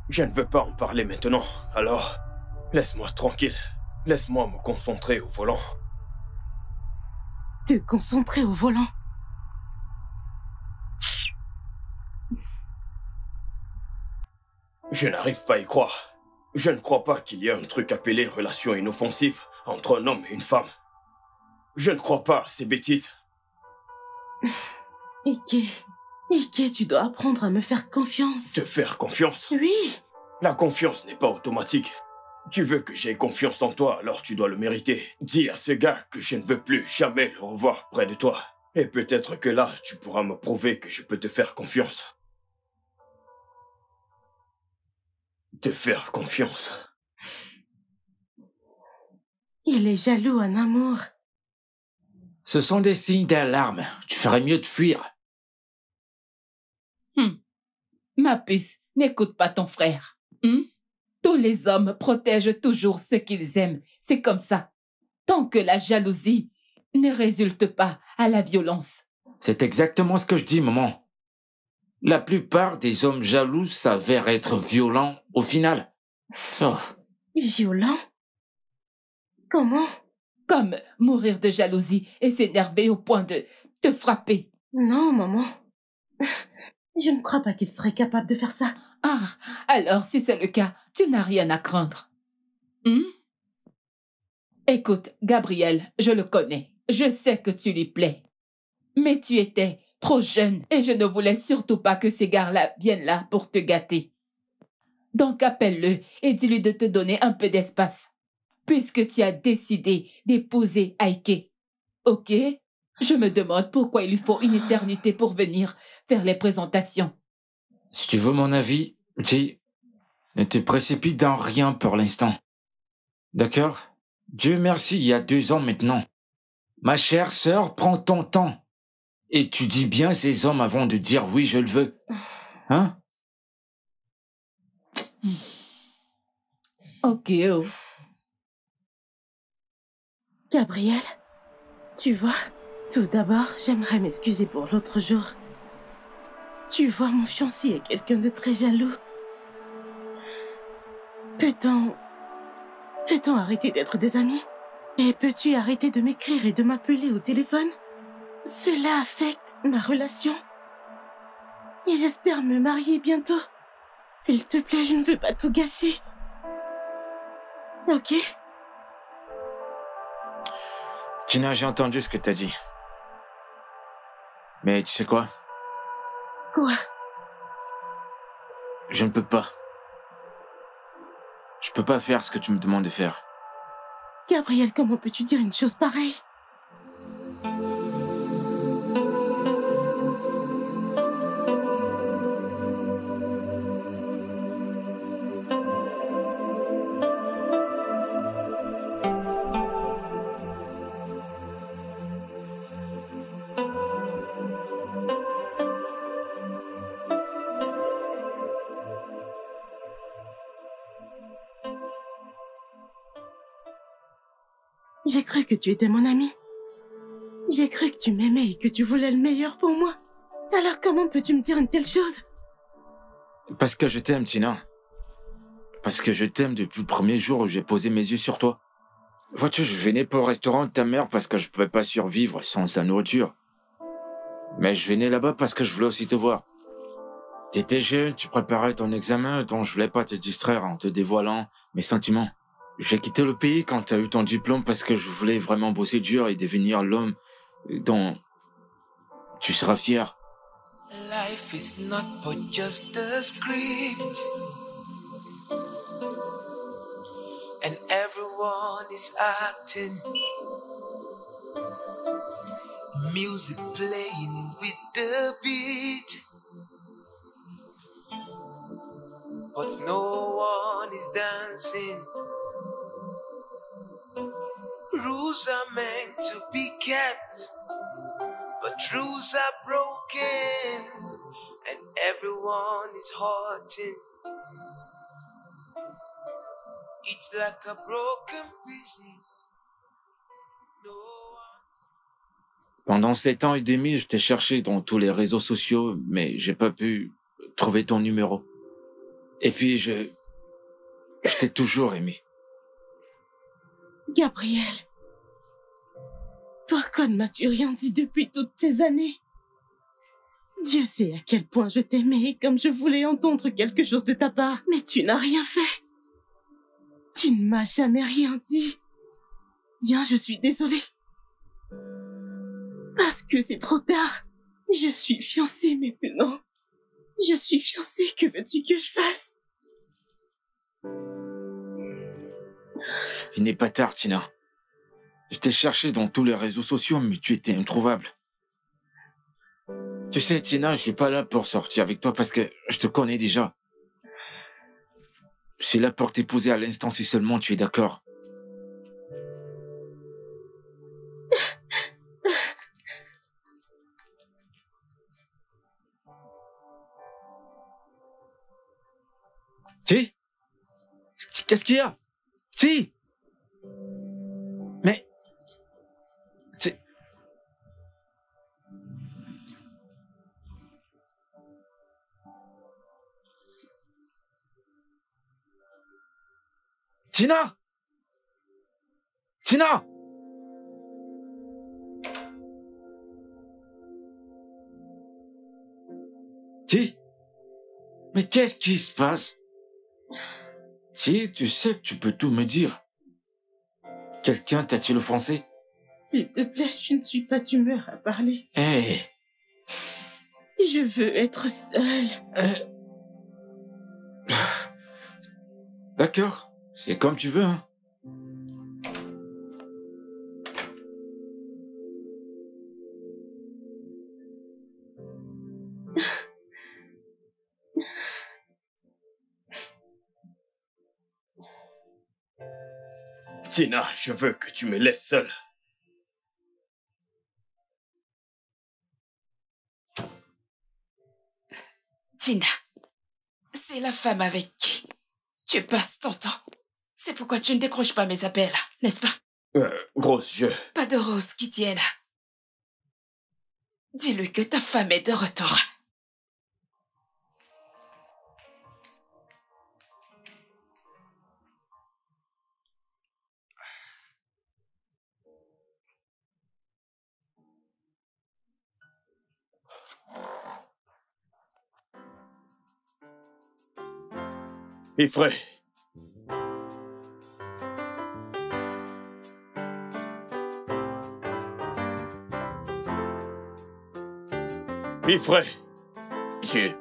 Je ne veux pas en parler maintenant. Alors, laisse-moi tranquille. Laisse-moi me concentrer au volant. Te concentrer au volant. Je n'arrive pas à y croire. Je ne crois pas qu'il y ait un truc appelé relation inoffensive entre un homme et une femme. Je ne crois pas à ces bêtises. Ike, tu dois apprendre à me faire confiance. Te faire confiance? Oui. La confiance n'est pas automatique. Tu veux que j'aie confiance en toi, alors tu dois le mériter. Dis à ce gars que je ne veux plus jamais le revoir près de toi. Et peut-être que là, tu pourras me prouver que je peux te faire confiance. Te faire confiance. Il est jaloux en amour. Ce sont des signes d'alarme. Tu ferais mieux de fuir. Ma puce, n'écoute pas ton frère. Tous les hommes protègent toujours ce qu'ils aiment. C'est comme ça. Tant que la jalousie ne résulte pas à la violence. C'est exactement ce que je dis, maman. La plupart des hommes jaloux s'avèrent être violents au final. Oh. Violent? Comment? Comme mourir de jalousie et s'énerver au point de te frapper. Non, maman. Je ne crois pas qu'il serait capable de faire ça. Ah, alors si c'est le cas, tu n'as rien à craindre. Écoute, Gabriel, je le connais. Je sais que tu lui plais. Mais tu étais trop jeune et je ne voulais surtout pas que ces gars-là viennent là pour te gâter. Donc appelle-le et dis-lui de te donner un peu d'espace, puisque tu as décidé d'épouser Ike. Ok? Je me demande pourquoi il lui faut une éternité pour venir faire les présentations. Si tu veux mon avis, dis, ne te précipite dans rien pour l'instant. D'accord? Dieu merci, il y a 2 ans maintenant. Ma chère sœur, prends ton temps. Étudie bien ces hommes avant de dire oui, je le veux. Hein? Ok, oh. Gabriel, tu vois, tout d'abord, j'aimerais m'excuser pour l'autre jour. Tu vois, mon fiancé est quelqu'un de très jaloux. Peut-on arrêter d'être des amis? Et peux-tu arrêter de m'écrire et de m'appeler au téléphone? Cela affecte ma relation. Et j'espère me marier bientôt. S'il te plaît, je ne veux pas tout gâcher. Ok? Tina, j'ai entendu ce que t'as dit. Mais tu sais quoi? Quoi? Je ne peux pas. Je peux pas faire ce que tu me demandes de faire. Gabriel, comment peux-tu dire une chose pareille? J'ai cru que tu étais mon ami. J'ai cru que tu m'aimais et que tu voulais le meilleur pour moi. Alors comment peux-tu me dire une telle chose? Parce que je t'aime, Tina. Parce que je t'aime depuis le premier jour où j'ai posé mes yeux sur toi. Vois-tu, je venais pas au restaurant de ta mère parce que je pouvais pas survivre sans sa nourriture. Mais je venais là-bas parce que je voulais aussi te voir. T'étais jeune, tu préparais ton examen, donc je voulais pas te distraire en te dévoilant mes sentiments. J'ai quitté le pays quand t'as eu ton diplôme parce que je voulais vraiment bosser dur et devenir l'homme dont tu seras fier. Life is not for just a script, and everyone is acting. Music playing with the beat, but no one is dancing. Rules are meant to be kept, but rules are broken, and everyone is hurting. It's like a broken pieces. No one... Pendant 7 ans et demi, je t'ai cherché dans tous les réseaux sociaux, mais j'ai pas pu trouver ton numéro. Et puis, je t'ai toujours aimé. Gabriel, pourquoi ne m'as-tu rien dit depuis toutes ces années? Dieu sait à quel point je t'aimais et comme je voulais entendre quelque chose de ta part, mais tu n'as rien fait. Tu ne m'as jamais rien dit. Bien, je suis désolée. Parce que c'est trop tard. Je suis fiancée maintenant. Je suis fiancée, que veux-tu que je fasse? Il n'est pas tard, Tina. Je t'ai cherché dans tous les réseaux sociaux, mais tu étais introuvable. Tu sais, Tina, je suis pas là pour sortir avec toi parce que je te connais déjà. Je suis là pour t'épouser à l'instant si seulement tu es d'accord. Si? Qu'est-ce qu'il y a? Si? Mais... c'est... Tina! Tina! Si? Mais qu'est-ce qui se passe? Si, tu sais que tu peux tout me dire. Quelqu'un t'a-t-il offensé? S'il te plaît, je ne suis pas d'humeur à parler. Hé! Je veux être seule. D'accord, c'est comme tu veux, hein. Tina, je veux que tu me laisses seule. Tina, c'est la femme avec qui tu passes ton temps. C'est pourquoi tu ne décroches pas mes appels, n'est-ce pas? Rose, Pas de Rose qui tienne. Dis-lui que ta femme est de retour. Ifré. Ifré. Monsieur.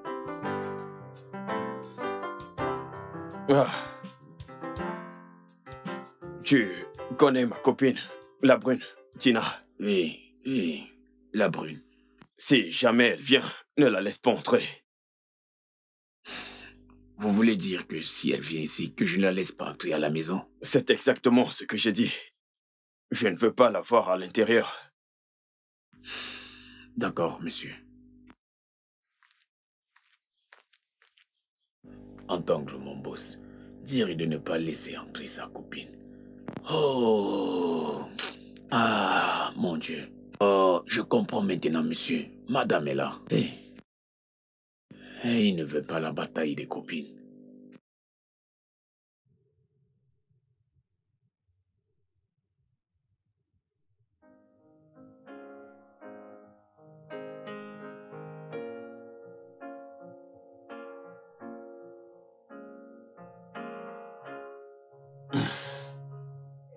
Ah. Tu connais ma copine, la brune, Tina? Oui, la brune. Si jamais elle vient, ne la laisse pas entrer. Vous voulez dire que si elle vient ici, que je ne la laisse pas entrer à la maison? C'est exactement ce que j'ai dit. Je ne veux pas la voir à l'intérieur. D'accord, monsieur. En tant que mon boss, dire de ne pas laisser entrer sa copine. Oh! Ah, mon Dieu. Oh, je comprends maintenant, monsieur. Madame est là. Il ne veut pas la bataille des copines.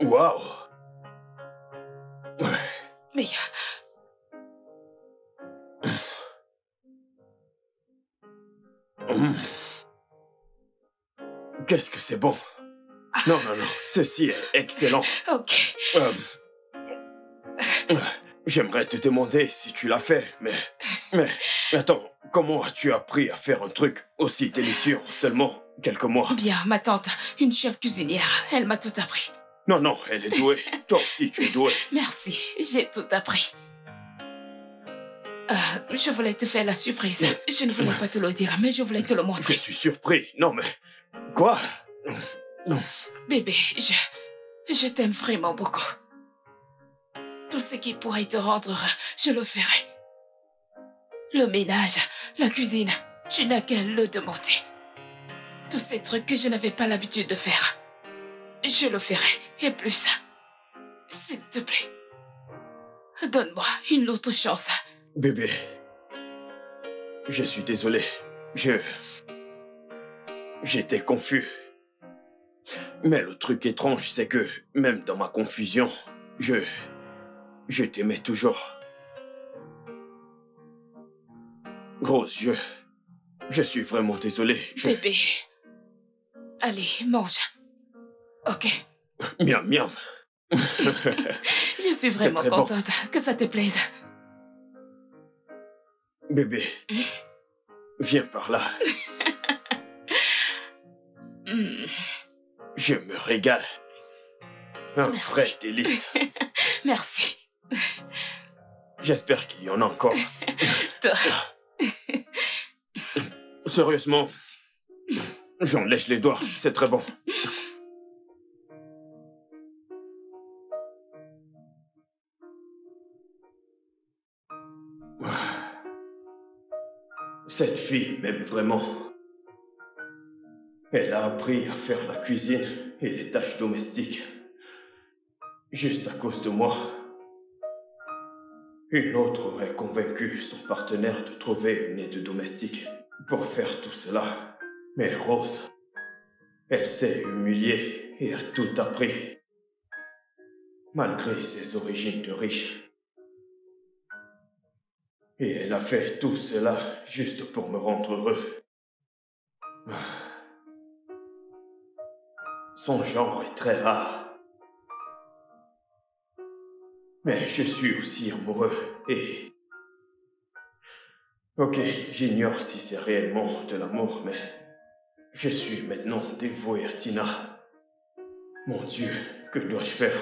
Waouh. Mais... Qu'est-ce que c'est bon. Non, non, non, ceci est excellent. Ok. J'aimerais te demander si tu l'as fait, mais attends, comment as-tu appris à faire un truc aussi délicieux en seulement quelques mois? Bien, ma tante, une chef cuisinière, elle m'a tout appris. Non, non, elle est douée. Toi aussi, tu es douée. Merci, j'ai tout appris. Je voulais te faire la surprise. Je ne voulais pas te le dire, mais je voulais te le Je montrer. suis surpris. Non, mais... Quoi? Non. Bébé, je t'aime vraiment beaucoup. Tout ce qui pourrait te rendre heureux, je le ferai. Le ménage, la cuisine, tu n'as qu'à le demander. Tous ces trucs que je n'avais pas l'habitude de faire. Je le ferai, et plus. S'il te plaît. Donne-moi une autre chance. Bébé, je suis désolé. J'étais confus. Mais le truc étrange, c'est que, même dans ma confusion, je t'aimais toujours. Rose, je suis vraiment désolé. Bébé, allez, mange. Ok. Miam, miam. Je suis vraiment très bon. contente que ça te plaise. Bébé, viens par là. Je me régale. Un vrai délice. Merci. J'espère qu'il y en a encore. Toi. Sérieusement, j'en lèche les doigts, c'est très bon. Cette fille m'aime vraiment. Elle a appris à faire la cuisine et les tâches domestiques. Juste à cause de moi. Une autre aurait convaincu son partenaire de trouver une aide domestique pour faire tout cela. Mais Rose, elle s'est humiliée et a tout appris. Malgré ses origines de riche. Et elle a fait tout cela juste pour me rendre heureux. Son genre est très rare. Mais je suis aussi amoureux et... Ok, j'ignore si c'est réellement de l'amour, mais... Je suis maintenant dévoué à Tina. Mon Dieu, que dois-je faire?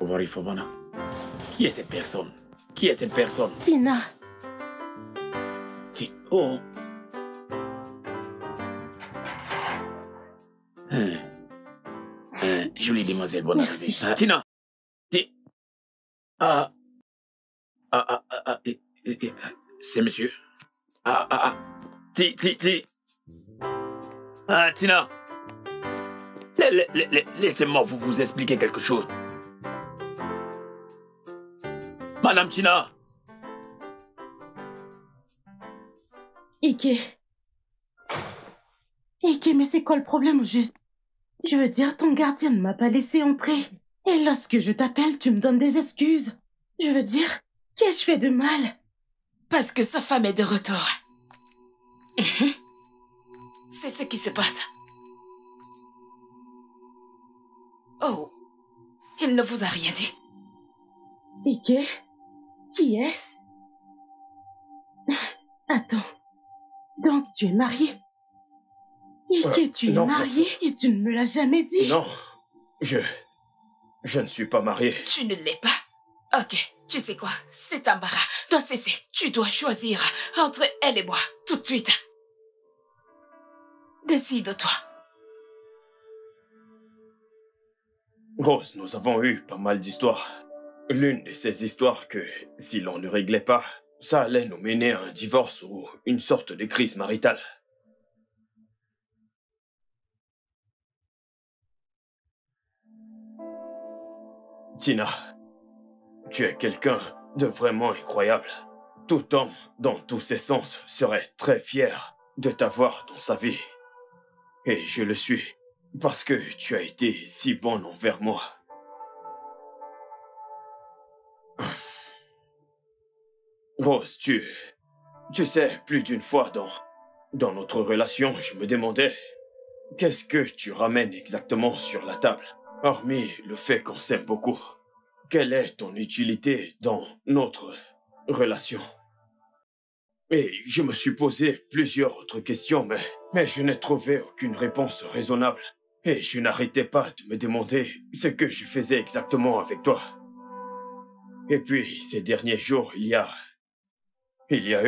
Obari Fobana. Qui est cette personne? Qui est cette personne? Tina. Oh. Jolie demoiselle, bonne arrivée. Tina. C'est monsieur. Tina. Laissez-moi vous expliquer quelque chose. Madame Tina. Ike, mais c'est quoi le problème au juste? Je veux dire, ton gardien ne m'a pas laissé entrer. Et lorsque je t'appelle, tu me donnes des excuses. Je veux dire, qu'ai-je fait de mal? Parce que sa femme est de retour. C'est ce qui se passe. Oh, il ne vous a rien dit. Ike, qui est-ce? Attends, donc tu es marié? Ike, tu es non, marié et tu ne me l'as jamais dit? Non, je ne suis pas marié. Tu ne l'es pas? Ok, tu sais quoi? Cet embarras doit cesser. Tu dois choisir entre elle et moi, tout de suite. Décide-toi. Rose, nous avons eu pas mal d'histoires. L'une de ces histoires que, si l'on ne réglait pas, ça allait nous mener à un divorce ou une sorte de crise maritale. Tina, tu es quelqu'un de vraiment incroyable. tout homme, dans tous ses sens, serait très fier de t'avoir dans sa vie. Et je le suis, parce que tu as été si bonne envers moi. Rose, tu sais, plus d'une fois dans notre relation, je me demandais, qu'est-ce que tu ramènes exactement sur la table, hormis le fait qu'on s'aime beaucoup? Quelle est ton utilité dans notre relation? Et je me suis posé plusieurs autres questions, mais je n'ai trouvé aucune réponse raisonnable. Et je n'arrêtais pas de me demander ce que je faisais exactement avec toi. Et puis, ces derniers jours, il y a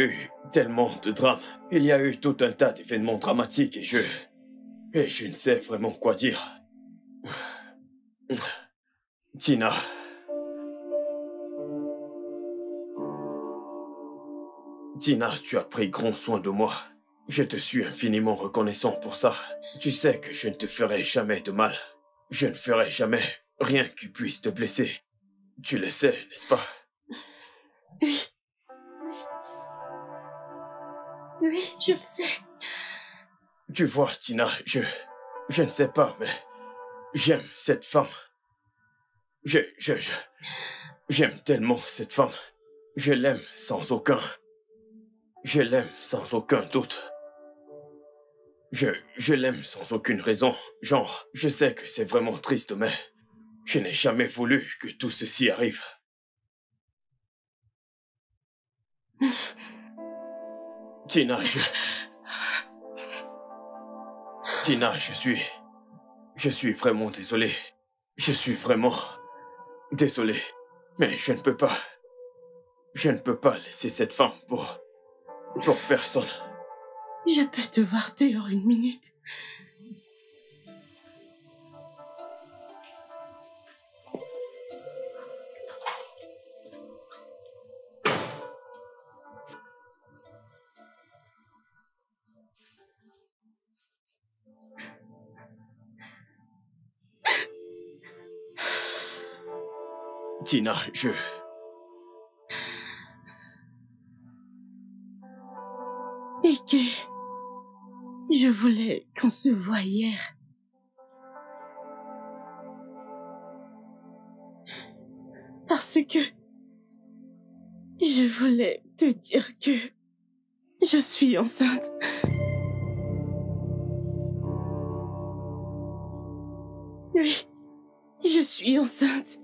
eu tellement de drames. Il y a eu tout un tas d'événements dramatiques et je ne sais vraiment quoi dire. Tina. Tina, tu as pris grand soin de moi. Je te suis infiniment reconnaissant pour ça. Tu sais que je ne te ferai jamais de mal. Je ne ferai jamais rien qui puisse te blesser. Tu le sais, n'est-ce pas? Oui. Oui, je le sais. Tu vois, Tina, je ne sais pas, mais j'aime cette femme. J'aime tellement cette femme. Je l'aime sans aucun doute. Je l'aime sans aucune raison. Genre, je sais que c'est vraiment triste, mais je n'ai jamais voulu que tout ceci arrive. Tina, je suis vraiment désolé. Je suis vraiment désolé. Mais je ne peux pas laisser cette femme pour personne. Je peux te voir dehors une minute. Tina, Ike, je voulais qu'on se voie hier. Parce que je voulais te dire que je suis enceinte. Oui, je suis enceinte.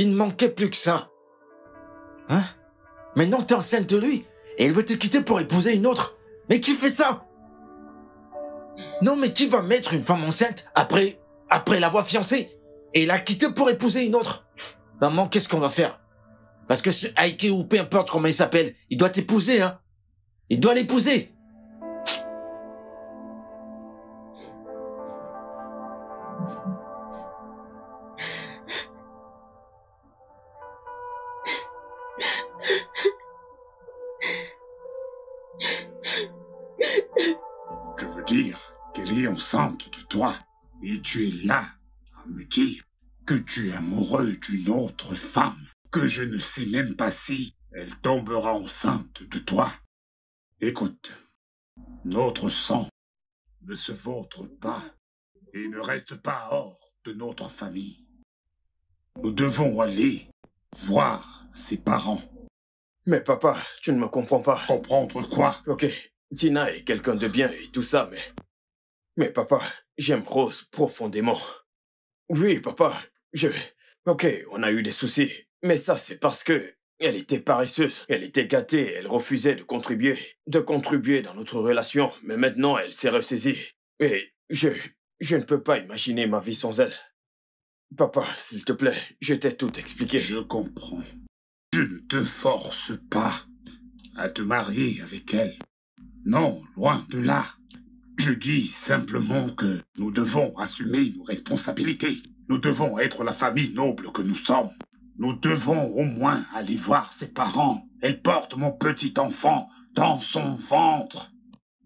Il ne manquait plus que ça. Hein? Maintenant t'es enceinte de lui et il veut te quitter pour épouser une autre. Mais qui fait ça? Non, mais qui va mettre une femme enceinte après l'avoir fiancée et la quitter pour épouser une autre? Maman, qu'est-ce qu'on va faire? Parce que c'est Aiki ou peu importe comment il s'appelle, il doit t'épouser, hein? Il doit l'épouser. Je veux dire qu'elle est enceinte de toi et tu es là à me dire que tu es amoureux d'une autre femme, que je ne sais même pas si elle tombera enceinte de toi. Écoute, notre sang ne se vautre pas et ne reste pas hors de notre famille. Nous devons aller voir ses parents. Mais papa, tu ne me comprends pas. Comprendre quoi? Ok, Tina est quelqu'un de bien et tout ça, mais papa, j'aime Rose profondément. Oui, papa, Ok, on a eu des soucis, mais ça c'est parce que elle était paresseuse, elle était gâtée, elle refusait de contribuer dans notre relation, mais maintenant elle s'est ressaisie. Et je ne peux pas imaginer ma vie sans elle. Papa, s'il te plaît, je t'ai tout expliqué. Je comprends. Je ne te force pas à te marier avec elle. Non, loin de là. Je dis simplement que nous devons assumer nos responsabilités. Nous devons être la famille noble que nous sommes. Nous devons au moins aller voir ses parents. Elle porte mon petit enfant dans son ventre.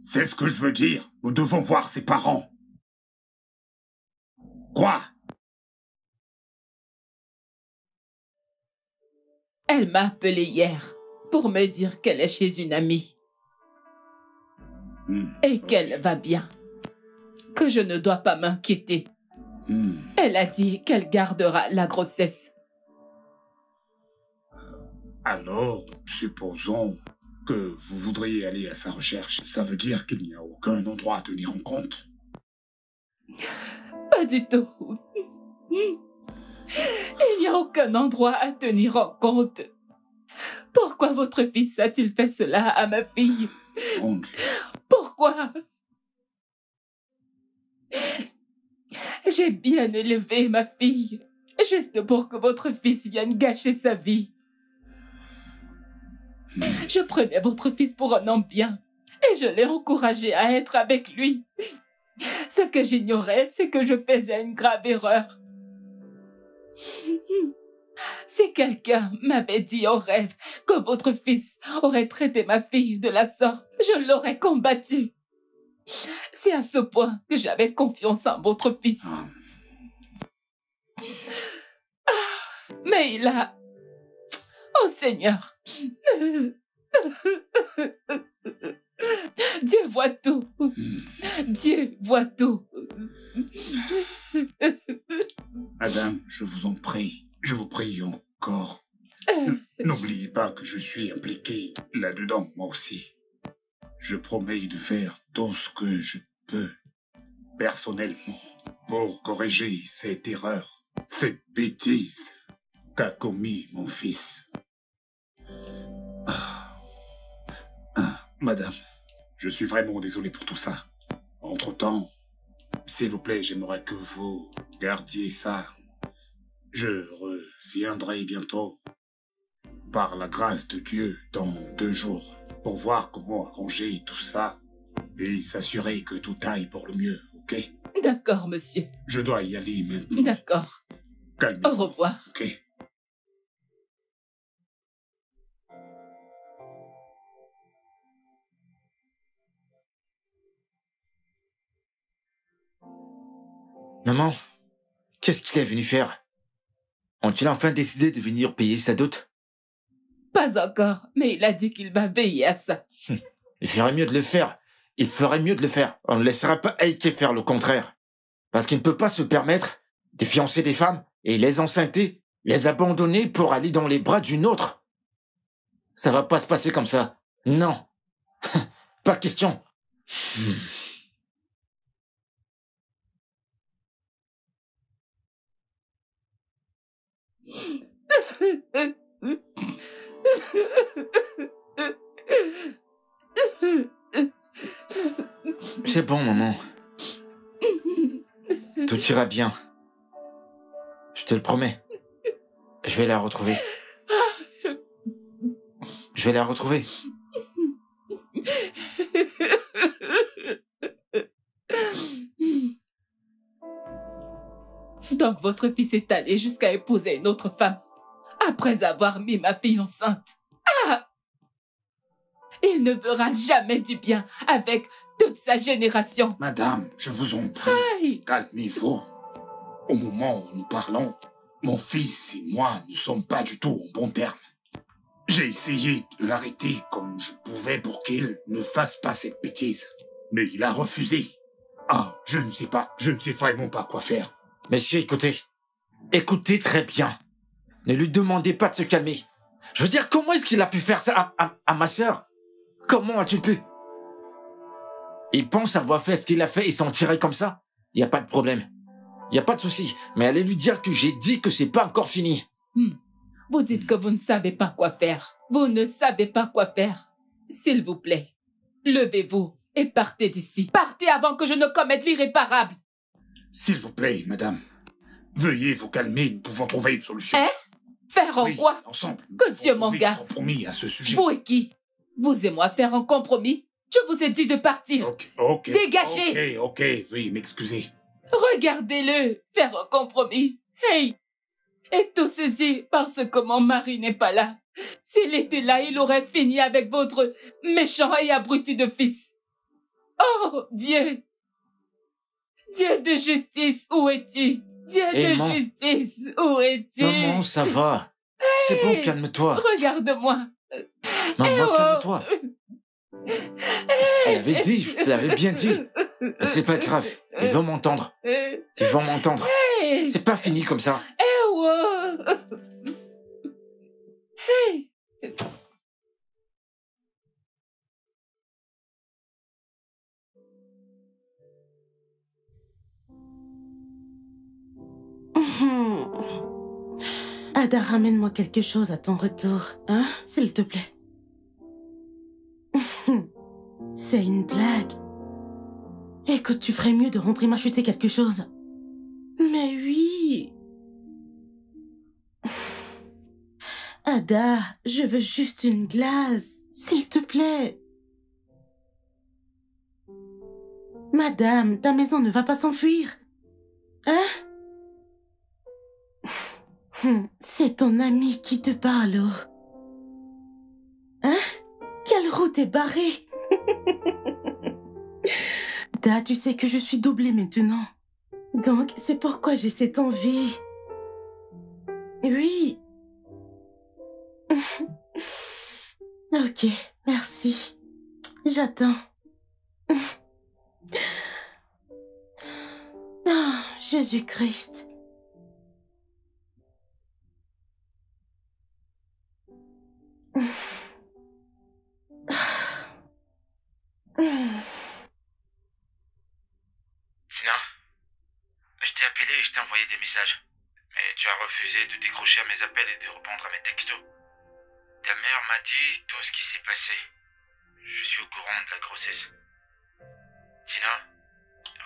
C'est ce que je veux dire. Nous devons voir ses parents. Quoi? Elle m'a appelé hier pour me dire qu'elle est chez une amie. Et qu'elle va bien. Que je ne dois pas m'inquiéter. Elle a dit qu'elle gardera la grossesse. Alors, supposons que vous voudriez aller à sa recherche. Ça veut dire qu'il n'y a aucun endroit à tenir en compte? Pas du tout. Il n'y a aucun endroit à tenir en compte. Pourquoi votre fils a-t-il fait cela à ma fille? Mon Dieu. Pourquoi? J'ai bien élevé ma fille, juste pour que votre fils vienne gâcher sa vie. Je prenais votre fils pour un homme bien, et je l'ai encouragé à être avec lui. Ce que j'ignorais, c'est que je faisais une grave erreur. Si quelqu'un m'avait dit en rêve que votre fils aurait traité ma fille de la sorte, je l'aurais combattu. C'est à ce point que j'avais confiance en votre fils. Mais il a... Oh Seigneur! Dieu voit tout. Dieu voit tout. Madame, je vous en prie. Je vous prie encore. N'oubliez pas que je suis impliqué là-dedans, moi aussi. Je promets de faire tout ce que je peux, personnellement, pour corriger cette erreur, cette bêtise qu'a commis mon fils. Madame, je suis vraiment désolé pour tout ça. Entre-temps, s'il vous plaît, j'aimerais que vous gardiez ça. Je reviendrai bientôt, par la grâce de Dieu, dans 2 jours, pour voir comment arranger tout ça et s'assurer que tout aille pour le mieux, ok? D'accord, monsieur. Je dois y aller maintenant. D'accord. Calmez-vous. Au revoir. Ok. Maman, qu'est-ce qu'il est venu faire? Ont-ils enfin décidé de venir payer sa dot? Pas encore, mais il a dit qu'il va veiller à ça. Il ferait mieux de le faire. Il ferait mieux de le faire. On ne laissera pas Heike faire le contraire. Parce qu'il ne peut pas se permettre de fiancer des femmes et les enceinter, les abandonner pour aller dans les bras d'une autre. Ça va pas se passer comme ça. Non. Pas question. C'est bon, maman. Tout ira bien. Je te le promets. Je vais la retrouver. Je vais la retrouver. Donc votre fils est allé jusqu'à épouser une autre femme, après avoir mis ma fille enceinte. Ah! Il ne verra jamais du bien avec toute sa génération. Madame, je vous en prie, Aïe! calmez-vous. Au moment où nous parlons, mon fils et moi ne sommes pas du tout en bon terme. J'ai essayé de l'arrêter comme je pouvais pour qu'il ne fasse pas cette bêtise. Mais il a refusé. Ah, je ne sais vraiment pas quoi faire. Monsieur, écoutez. Écoutez très bien. Ne lui demandez pas de se calmer. Je veux dire, comment est-ce qu'il a pu faire ça à ma sœur? Comment as-tu pu? Il pense avoir fait ce qu'il a fait et s'en tirer comme ça? Il n'y a pas de problème. Il n'y a pas de souci. Mais allez lui dire que j'ai dit que c'est pas encore fini. Vous dites que vous ne savez pas quoi faire. Vous ne savez pas quoi faire. S'il vous plaît, levez-vous et partez d'ici. Partez avant que je ne commette l'irréparable. S'il vous plaît, madame, veuillez vous calmer, nous pouvons trouver une solution. Hein? Faire en Oui, quoi? ensemble. nous Que pouvons Dieu m'en trouver garde. un compromis à ce sujet. Vous et qui? Vous et moi faire un compromis? Je vous ai dit de partir. Ok. Dégagez. Ok, veuillez m'excuser. Regardez-le faire un compromis. Hey! Et tout ceci parce que mon mari n'est pas là. S'il était là, il aurait fini avec votre méchant et abruti de fils. Oh, Dieu! Dieu de justice, où es-tu? Dieu de justice, où es-tu? Maman, ça va. C'est bon, calme-toi. Regarde-moi. Maman, calme-toi. Je te l'avais dit, je te l'avais bien dit. Mais c'est pas grave, ils vont m'entendre. Ils vont m'entendre. C'est pas fini comme ça. Ada, ramène-moi quelque chose à ton retour, hein, s'il te plaît. C'est une blague. Écoute, tu ferais mieux de rentrer m'acheter quelque chose. Mais oui. Ada, je veux juste une glace, s'il te plaît. Madame, ta maison ne va pas s'enfuir. Hein? C'est ton ami qui te parle. Hein? Quelle route est barrée? Da, tu sais que je suis doublée maintenant. Donc, c'est pourquoi j'ai cette envie. Oui. Ok, merci. J'attends. Oh, Jésus-Christ. Gina, je t'ai appelé et je t'ai envoyé des messages. Mais tu as refusé de décrocher à mes appels et de répondre à mes textos. Ta mère m'a dit tout ce qui s'est passé. Je suis au courant de la grossesse. Gina,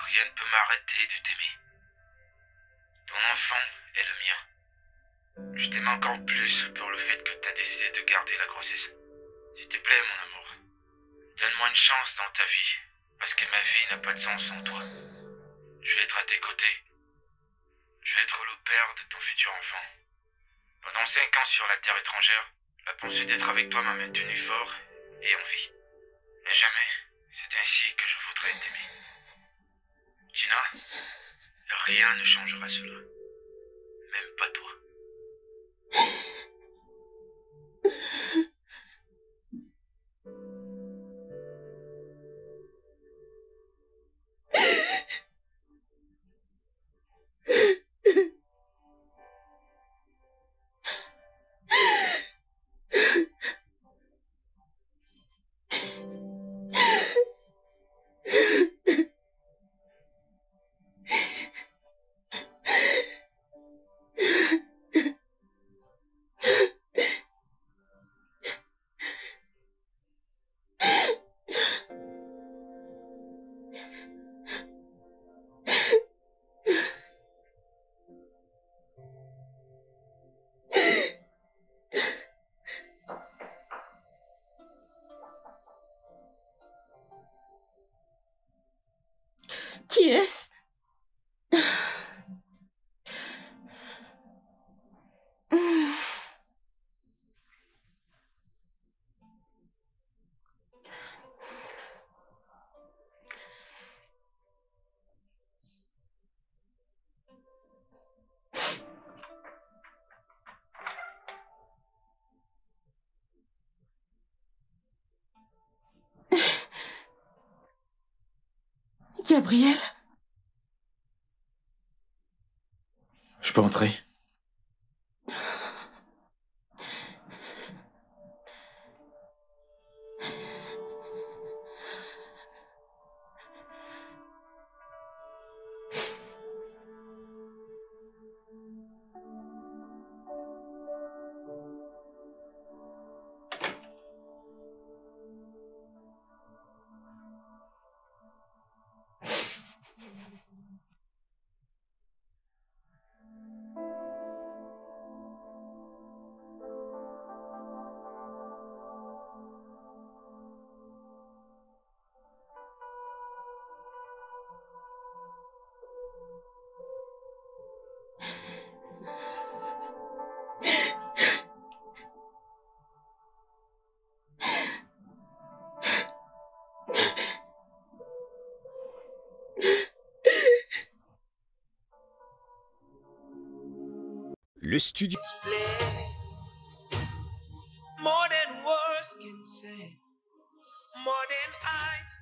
rien ne peut m'arrêter de t'aimer. Ton enfant est le mien. Je t'aime encore plus pour le fait que tu as décidé de garder la grossesse. S'il te plaît, mon amour, donne-moi une chance dans ta vie, parce que ma vie n'a pas de sens sans toi. Je vais être à tes côtés. Je vais être le père de ton futur enfant. Pendant 5 ans sur la terre étrangère, la pensée d'être avec toi m'a maintenu fort et en vie. Mais jamais, c'est ainsi que je voudrais t'aimer. Gina, rien ne changera cela. Même pas toi. Qui est-ce? Gabriel? Je peux entrer? le studio. More than words can say, more than eyes